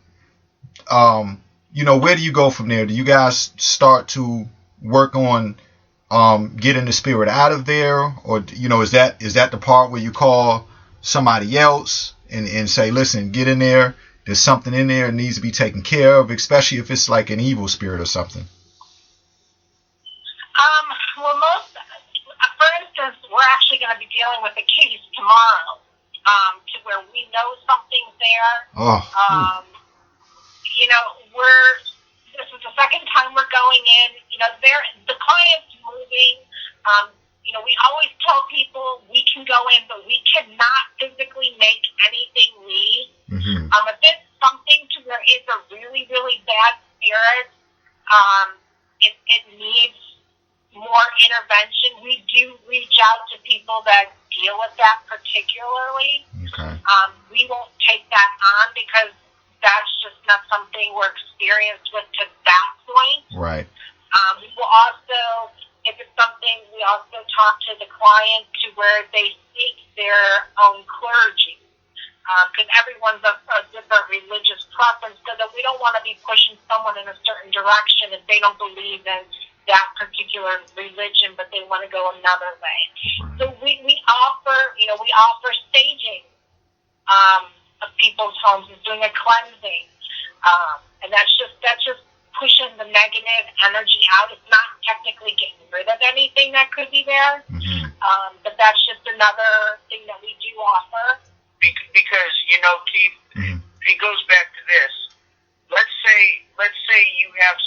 Speaker 1: Where do you go from there? Do you guys start to work on getting the spirit out of there, or is that the part where you call somebody else and say, listen, get in there. There's something in there that needs to be taken care of, especially if it's like an evil spirit or something.
Speaker 3: Well, for instance, we're actually going to be dealing with a case tomorrow, to where we know something's there.
Speaker 1: Oh.
Speaker 3: This is the second time we're going in. The client's moving. We always tell people we can go in, but we cannot physically make anything leave.
Speaker 1: Mm-hmm.
Speaker 3: If it's something to where it's a really, really bad spirit, it needs more intervention. We do reach out to people that deal with that particularly.
Speaker 1: Okay.
Speaker 3: We won't take that on because that's just not something we're experienced with to that point.
Speaker 1: Right.
Speaker 3: We will also, if it's something, we also talk to the client to where they seek their own clergy. Because everyone's a different religious preference, so that we don't want to be pushing someone in a certain direction if they don't believe in that particular religion, but they want to go another way. So we offer staging of people's homes and doing a cleansing, and that's just pushing the negative energy out. It's not technically getting rid of anything that could be there, but that's just another thing that we do offer.
Speaker 2: Because Keith, it goes back to this. Let's say you have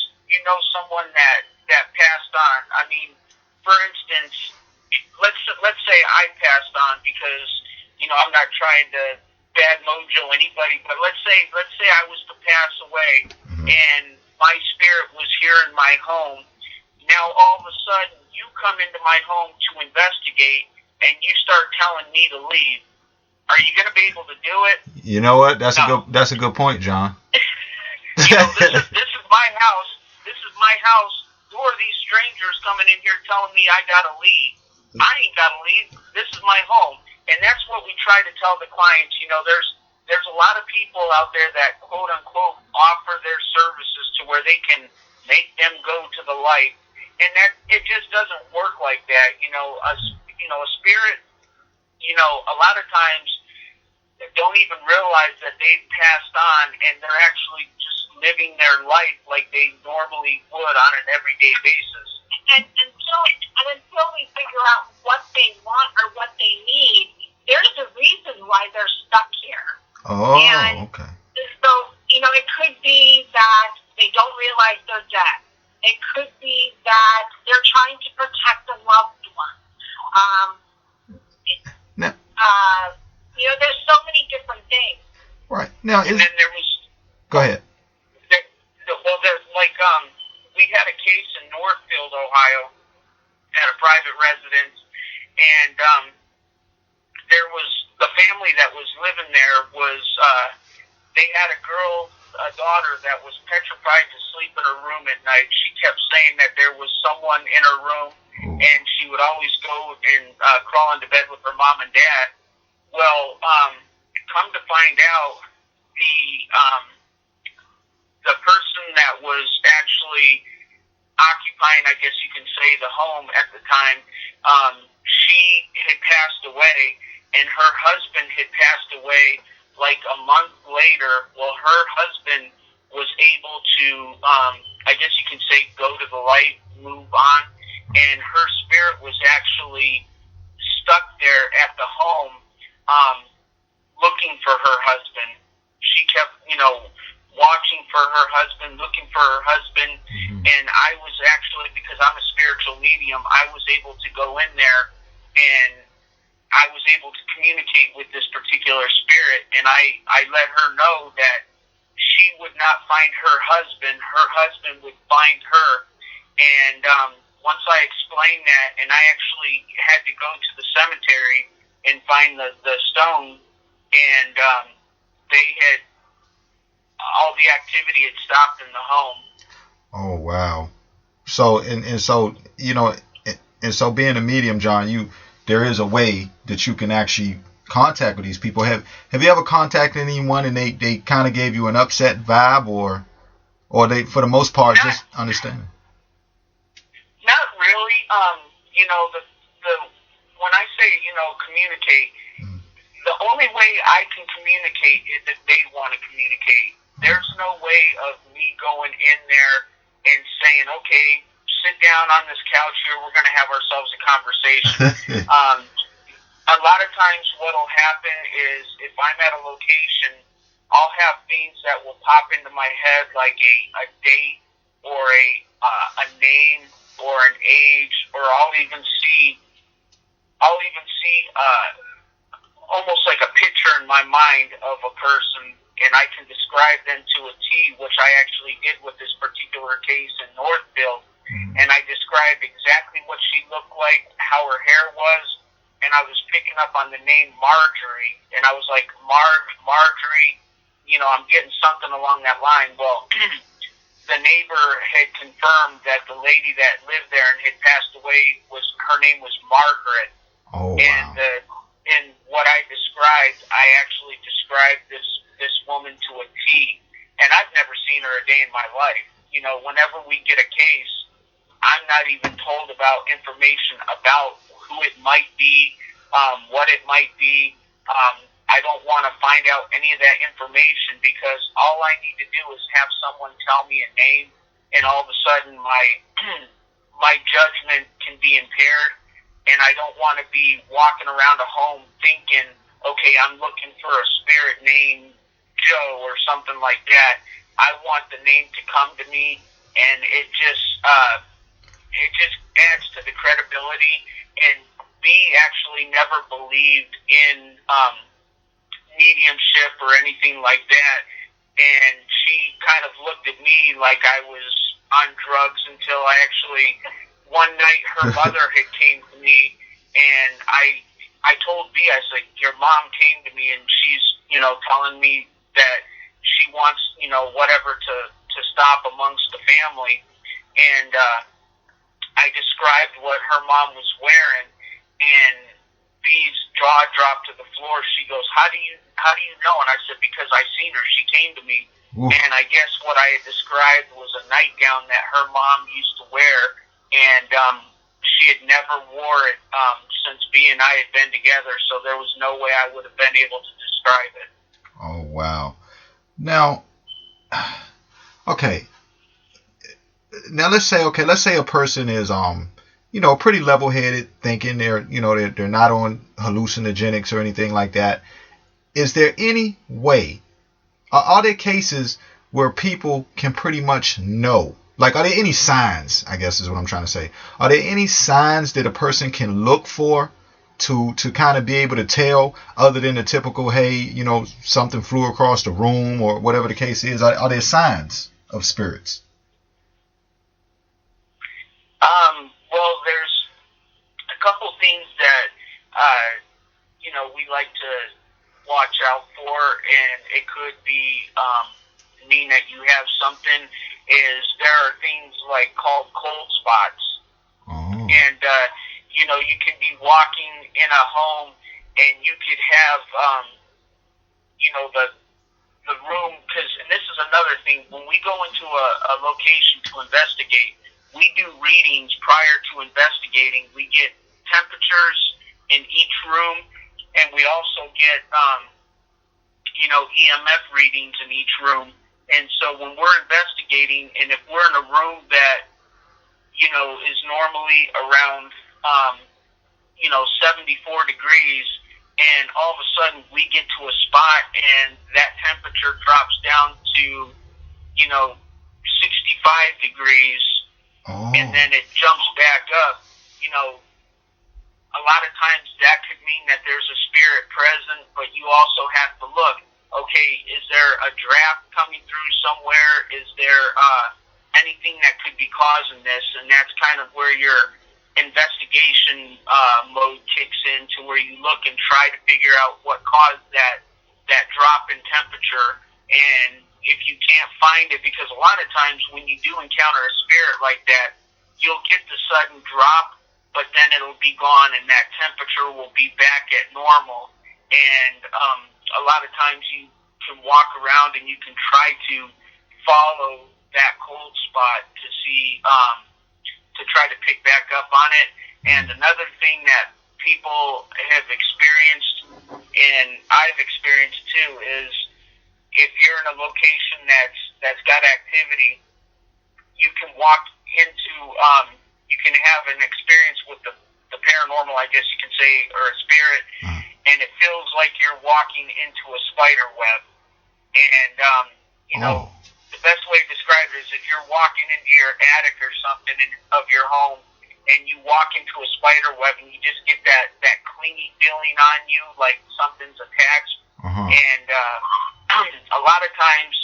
Speaker 2: someone that passed on. I mean, for instance, let's say I passed on because I'm not trying to bad mojo anybody, but let's say I was to pass away and my spirit was here in my home. Now all of a sudden you come into my home to investigate and you start telling me to leave. Are you going to be able to do it?
Speaker 1: You know what? That's a good point, John.
Speaker 2: This is my house. This is my house. Who are these strangers coming in here telling me I got to leave? I ain't got to leave. This is my home. And that's what we try to tell the clients. There's a lot of people out there that quote unquote offer their services to where they can make them go to the light, and that it just doesn't work like that. A spirit. A lot of times don't even realize that they've passed on, and they're actually just living their life like they normally would on an everyday basis.
Speaker 3: And until we figure out what they want or what they need, there's a reason why they're stuck here.
Speaker 1: Oh,
Speaker 3: and
Speaker 1: okay.
Speaker 3: So, it could be that they don't realize they're dead. It could be that they're trying to protect a loved one. There's so many different things.
Speaker 1: Right. Now,
Speaker 2: and then there was...
Speaker 1: Go ahead.
Speaker 2: We had a case in Northfield, Ohio, at a private residence, and there was the family that was living there was they had a daughter that was petrified to sleep in her room at night. She kept saying that there was someone in her room, and she would always go and crawl into bed with her mom and dad. Well, come to find out, the person that was actually occupying, I guess you can say, the home at the time, she had passed away, and her husband had passed away like a month later. Well, her husband was able to, I guess you can say, go to the light, move on, and her spirit was actually stuck there at the home, looking for her husband. She kept, watching for her husband, looking for her husband, and I was actually, because I'm a spiritual medium, I was able to go in there, and I was able to communicate with this particular spirit, and I let her know that she would not find her husband would find her, and once I explained that, and I actually had to go to the cemetery and find the stone, and they had, all the activity had stopped in the home.
Speaker 1: Oh, wow. So and so and so being a medium, John, there is a way that you can actually contact with these people. Have you ever contacted anyone and they kind of gave you an upset vibe, or they for the most part just understanding?
Speaker 2: Not really. The when I say communicate, the only way I can communicate is if they want to communicate. There's no way of me going in there and saying, okay, sit down on this couch here, we're going to have ourselves a conversation. A lot of times what will happen is if I'm at a location, I'll have things that will pop into my head like a date or a name or an age, or I'll even see almost like a picture in my mind of a person, and I can describe them to a T, which I actually did with this particular case in Northfield. And I described exactly what she looked like, how her hair was, and I was picking up on the name Marjorie, and I was like, Marjorie, I'm getting something along that line. Well, the neighbor had confirmed that the lady that lived there and had passed away her name was Margaret.
Speaker 1: Oh, wow.
Speaker 2: And what I described, I actually described this woman to a T, and I've never seen her a day in my life. Whenever we get a case, I'm not even told about information about who it might be, what it might be. I don't want to find out any of that information, because all I need to do is have someone tell me a name, and all of a sudden my judgment can be impaired, and I don't want to be walking around a home thinking, okay, I'm looking for a spirit named Joe or something like that. I want the name to come to me, and it just adds to the credibility. And B actually never believed in mediumship or anything like that, and she kind of looked at me like I was on drugs until one night her mother had came to me, and I told B, I said, your mom came to me and she's telling me that she wants whatever to stop amongst the family, and I described what her mom was wearing, and B's jaw dropped to the floor. She goes, how do you know? And I said, because I seen her. She came to me. Ooh. And I guess what I had described was a nightgown that her mom used to wear, and she had never wore it since B and I had been together, so there was no way I would have been able to describe it.
Speaker 1: Oh, wow. Now, okay. Now let's say a person is pretty level-headed, thinking they're not on hallucinogenics or anything like that. Is there any way, are there cases where people can pretty much know? Like, are there any signs, I guess is what I'm trying to say. Are there any signs that a person can look for to kind of be able to tell, other than the typical, hey, something flew across the room or whatever the case is? Are there signs of spirits?
Speaker 2: Well, there's a couple things that, we like to watch out for, and it could be mean that you have something, is there are things like called cold spots. Oh. And, you can be walking in a home and you could have, the room, and this is another thing, when we go into a location to investigate, we do readings prior to investigating. We get temperatures in each room, and we also get, EMF readings in each room. And so when we're investigating, and if we're in a room that, is normally around, 74 degrees, and all of a sudden we get to a spot and that temperature drops down to, 65 degrees, and then it jumps back up, a lot of times that could mean that there's a spirit present, but you also have to look, okay, is there a draft coming through somewhere? Is there anything that could be causing this? And that's kind of where your investigation mode kicks in, to where you look and try to figure out what caused that drop in temperature. And if you can't find it, because a lot of times when you do encounter a spirit like that, you'll get the sudden drop, but then it'll be gone, and that temperature will be back at normal. And a lot of times you can walk around and you can try to follow that cold spot to see, to try to pick back up on it. And another thing that people have experienced, and I've experienced too, is if you're in a location that's got activity, you can walk into, you can have an experience with the paranormal, I guess you can say, or a spirit, and it feels like you're walking into a spider web. And, you know, the best way to describe it is if you're walking into your attic or something of your home, and you walk into a spider web, and you just get that clingy feeling on you, like something's attached. And a lot of times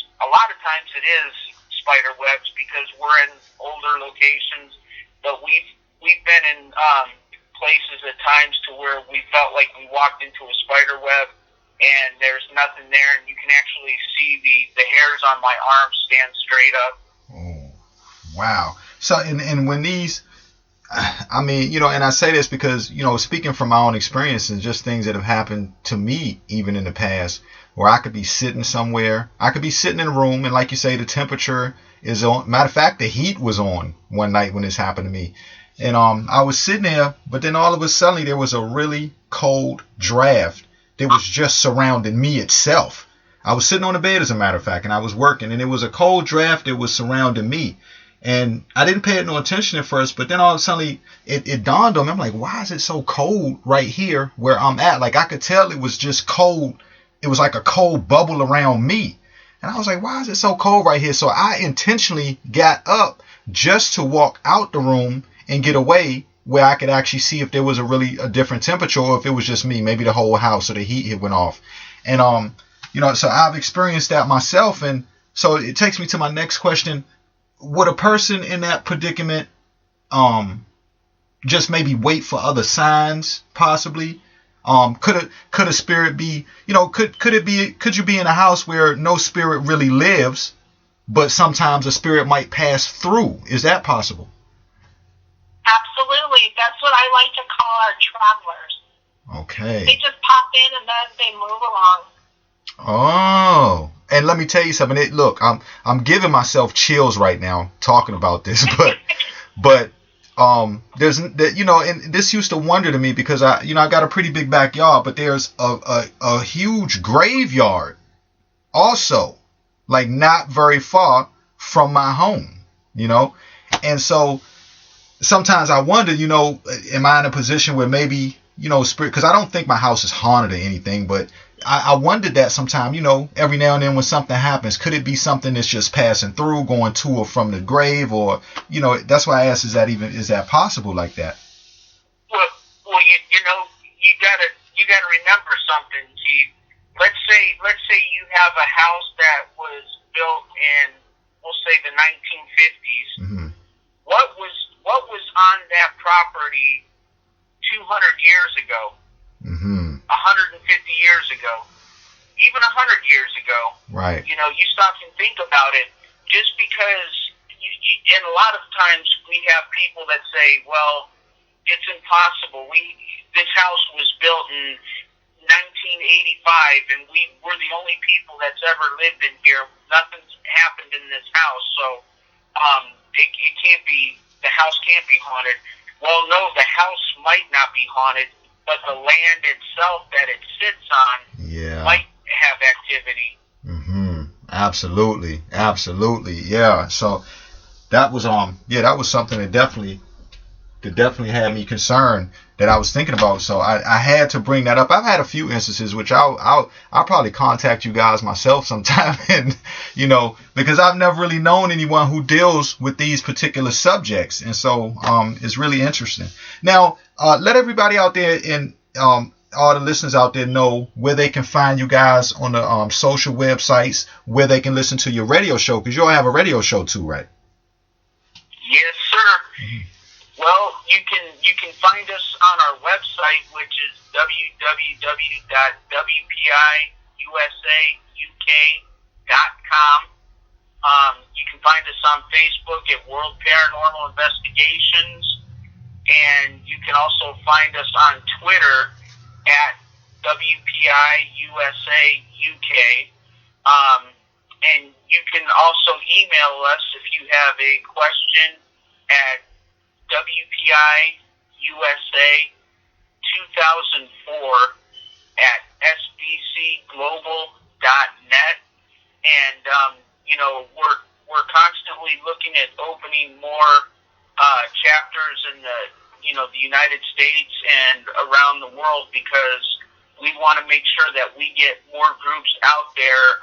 Speaker 2: it is spider webs because we're in older locations, but we've been in places at times to where we felt like we walked into a spider web and there's nothing there, and you can actually see the hairs on my arms stand straight up.
Speaker 1: Oh, wow. So, and when these, I mean, you know, and I say this because, you know, speaking from my own experience and just things that have happened to me even in the past, where I could be sitting somewhere, I could be sitting in a room, and like you say, the temperature is on. Matter of fact, the heat was on one night when this happened to me. And I was sitting there, but then all of a sudden there was a really cold draft that was just surrounding me itself. I was sitting on the bed, as a matter of fact, and I was working, and it was a cold draft that was surrounding me. And I didn't pay it no attention at first, but then all of a sudden it dawned on me. I'm like, why is it so cold right here where I'm at? Like, I could tell it was just cold. It was like a cold bubble around me. And I was like, why is it so cold right here? So I intentionally got up just to walk out the room and get away where I could actually see if there was a different temperature, or if it was just me, maybe the whole house or the heat had went off. And, you know, so I've experienced that myself. And so it takes me to my next question. Would a person in that predicament just maybe wait for other signs, possibly? Could a spirit be, you know, could you be in a house where no spirit really lives, but sometimes a spirit might pass through? Is that possible?
Speaker 3: Absolutely. That's what I like to call our travelers.
Speaker 1: Okay.
Speaker 3: They just pop in and then they move along.
Speaker 1: Oh, and let me tell you something. Look, I'm giving myself chills right now talking about this, but there's, you know, and this used to wonder to me because I got a pretty big backyard, but there's a huge graveyard also, like not very far from my home, you know, and so sometimes I wonder, you know, am I in a position where maybe, you know, spirit, because I don't think my house is haunted or anything, but I wondered that sometime, you know, every now and then when something happens, could it be something that's just passing through, going to or from the grave, or, you know, that's why I asked, is that possible like that?
Speaker 2: Well, you know, you gotta remember something, Keith. Let's say you have a house that was built in, we'll say, the 1950s.
Speaker 1: Mm-hmm.
Speaker 2: What was on that property 200 years ago?
Speaker 1: Mm-hmm.
Speaker 2: 150 years ago, even 100 years ago.
Speaker 1: Right.
Speaker 2: You know, you stop and think about it. Just because, and a lot of times we have people that say, well, it's impossible. This house was built in 1985, and we're the only people that's ever lived in here. Nothing's happened in this house, so it can't be. The house can't be haunted. Well, no, the house might not be haunted, but the land itself that it sits on might have activity.
Speaker 1: Mm-hmm. Absolutely. Yeah. So that was that was something that definitely had me concerned, that I was thinking about. So I had to bring that up. I've had a few instances which I'll probably contact you guys myself sometime, and, you know, because I've never really known anyone who deals with these particular subjects, and so it's really interesting. Now, let everybody out there and all the listeners out there know where they can find you guys on the social websites, where they can listen to your radio show, because you all have a radio show too, right?
Speaker 2: Yes, sir. Mm-hmm. Well, you can find us on our website, which is www.wpiusauk.com. You can find us on Facebook at World Paranormal Investigations, and you can also find us on Twitter at WPIUSAUK. And you can also email us if you have a question at WPIUSA2004 at sbcglobal.net. And, we're constantly looking at opening more chapters in the United States and around the world, because we want to make sure that we get more groups out there,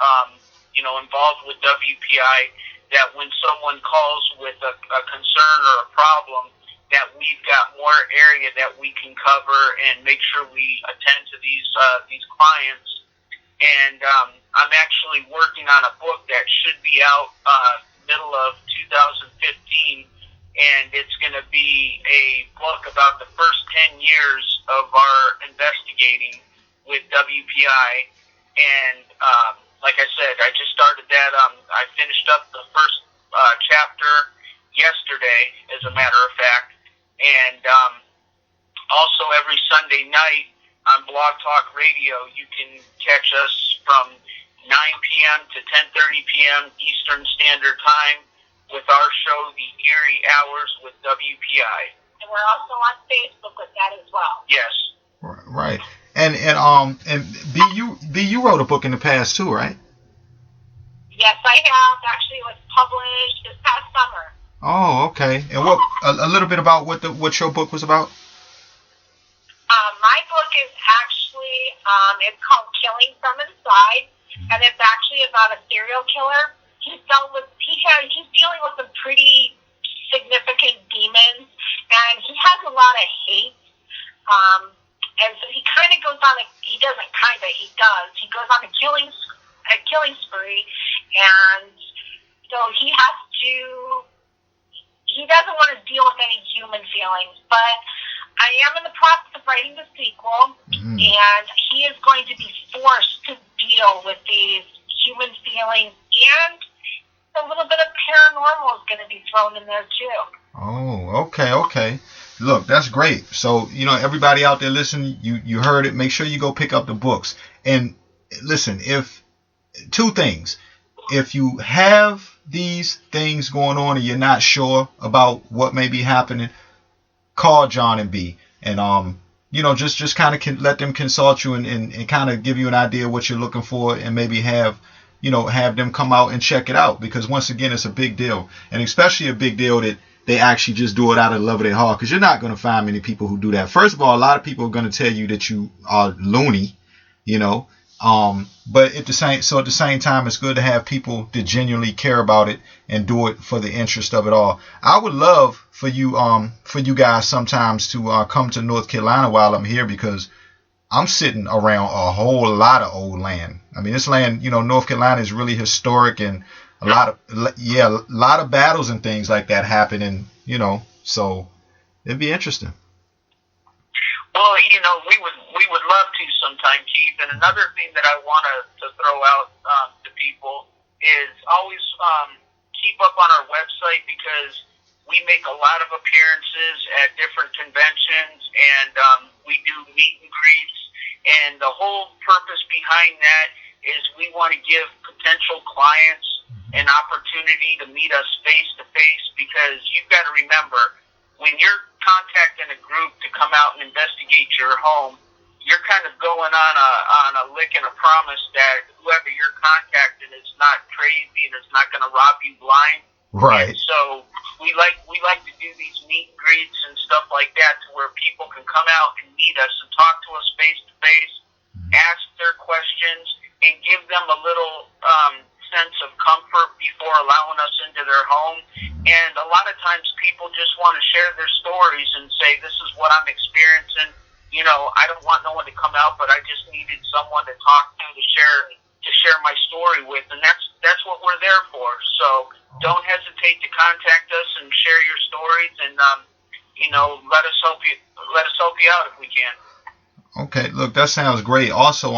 Speaker 2: involved with WPI, that when someone calls with a concern or a problem, that we've got more area that we can cover and make sure we attend to these clients. And I'm actually working on a book that should be out middle of 2015, and it's going to be a book about the first 10 years of our investigating with WPI. And like I said, I just started that. I finished up the first chapter yesterday, as a matter of fact. And also every Sunday night on Blog Talk Radio, you can catch us from 9 p.m. to 10:30 p.m. Eastern Standard Time with our show, The Eerie Hours with WPI.
Speaker 3: And we're also on Facebook with that as well.
Speaker 2: Yes.
Speaker 1: Right. And B, you wrote a book in the past too, right?
Speaker 3: Yes, I have. Actually, it was published this past summer.
Speaker 1: Oh, okay. And what a little bit about what your book was about?
Speaker 3: My book is actually it's called Killing from Inside, and it's actually about a serial killer. He's dealing with some pretty significant demons, and he has a lot of hate. And so he kind of goes on he does on a killing spree, and so he doesn't want to deal with any human feelings. But I am in the process of writing the sequel, and he is going to be forced to deal with these human feelings, and a little bit of paranormal is going to be thrown in there too.
Speaker 1: Oh, okay. Look, that's great. So, everybody out there listening, you heard it. Make sure you go pick up the books. And listen, two things. If you have these things going on and you're not sure about what may be happening, call John and Bea. And, just kind of let them consult you and kind of give you an idea of what you're looking for, and maybe have them come out and check it out. Because once again, it's a big deal, and especially a big deal that they actually just do it out of the love of their heart, because you're not going to find many people who do that. First of all, a lot of people are going to tell you that you are loony, but at the same time, it's good to have people that genuinely care about it and do it for the interest of it all. I would love for you guys sometimes to come to North Carolina while I'm here, because I'm sitting around a whole lot of old land. I mean, this land, North Carolina is really historic, and a lot of battles and things like that happen, and so it'd be interesting.
Speaker 2: Well, we would love to sometime, Keith. And another thing that I want to throw out to people is always keep up on our website, because we make a lot of appearances at different conventions, and we do meet and greets. And the whole purpose behind that is we want to give potential clients an opportunity to meet us face to face, because you've got to remember, when you're contacting a group to come out and investigate your home, you're kind of going on a lick and a promise that whoever you're contacting is not crazy and is not going to rob you blind.
Speaker 1: Right.
Speaker 2: And so we like to do these meet and greets and stuff like that, to where people can come out and meet us and talk to us face to face, ask their questions, and give them a little sense of comfort before allowing us into their home. And a lot of times people just want to share their stories and say, this is what I'm experiencing. I don't want no one to come out, but I just needed someone to talk to share my story with, and that's what we're there for. So don't hesitate to contact us and share your stories, and let us help you out if we can.
Speaker 1: Okay, look, that sounds great. Also,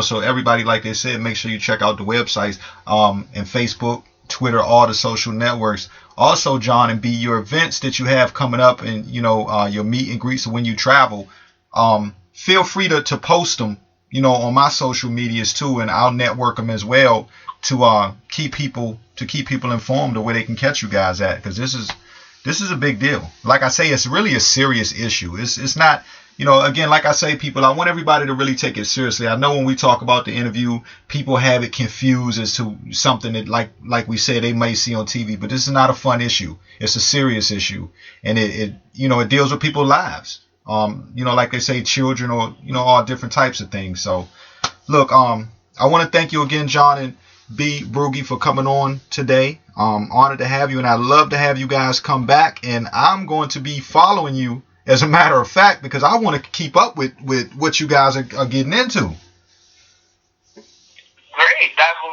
Speaker 1: so everybody, like they said, make sure you check out the websites and Facebook. Twitter, all the social networks. Also, John and B, your events that you have coming up, and your meet and greets when you travel, feel free to post them, on my social medias too, and I'll network them as well to keep people informed of where they can catch you guys at, because this is a big deal. Like I say, it's really a serious issue. It's not. Again, like I say, people, I want everybody to really take it seriously. I know when we talk about the interview, people have it confused as to something that, like we said, they may see on TV. But this is not a fun issue. It's a serious issue, and it deals with people's lives. Like they say, children, or all different types of things. So, look, I want to thank you again, John and Bea Brugge, for coming on today. Honored to have you, and I'd love to have you guys come back. And I'm going to be following you, as a matter of fact, because I want to keep up with what you guys are getting into.
Speaker 2: Great.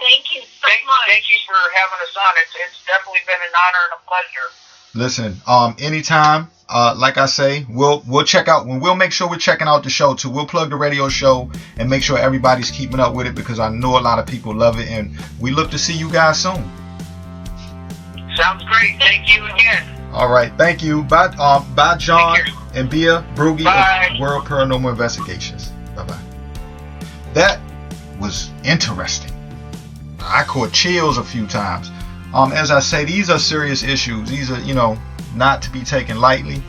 Speaker 3: Thank you so much.
Speaker 2: Thank you for having us on. It's definitely been an honor and a pleasure.
Speaker 1: Listen, anytime, like I say, we'll check out, we'll make sure we're checking out the show too. We'll plug the radio show and make sure everybody's keeping up with it, because I know a lot of people love it, and we look to see you guys soon.
Speaker 2: Sounds great. Thank you again.
Speaker 1: All right, thank you. Bye, John and Bea Brugge of World Paranormal Investigations. Bye-bye. That was interesting. I caught chills a few times. As I say, these are serious issues. These are, not to be taken lightly.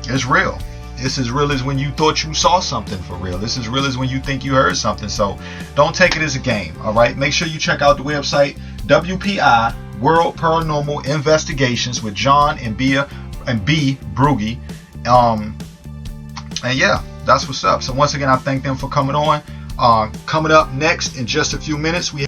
Speaker 1: It's real. It's as real as when you thought you saw something for real. This is real as when you think you heard something. So don't take it as a game. All right. Make sure you check out the website, WPI World Paranormal Investigations, with John and Bea Brugge. And yeah, that's what's up. So once again, I thank them for coming on. Coming up next in just a few minutes, we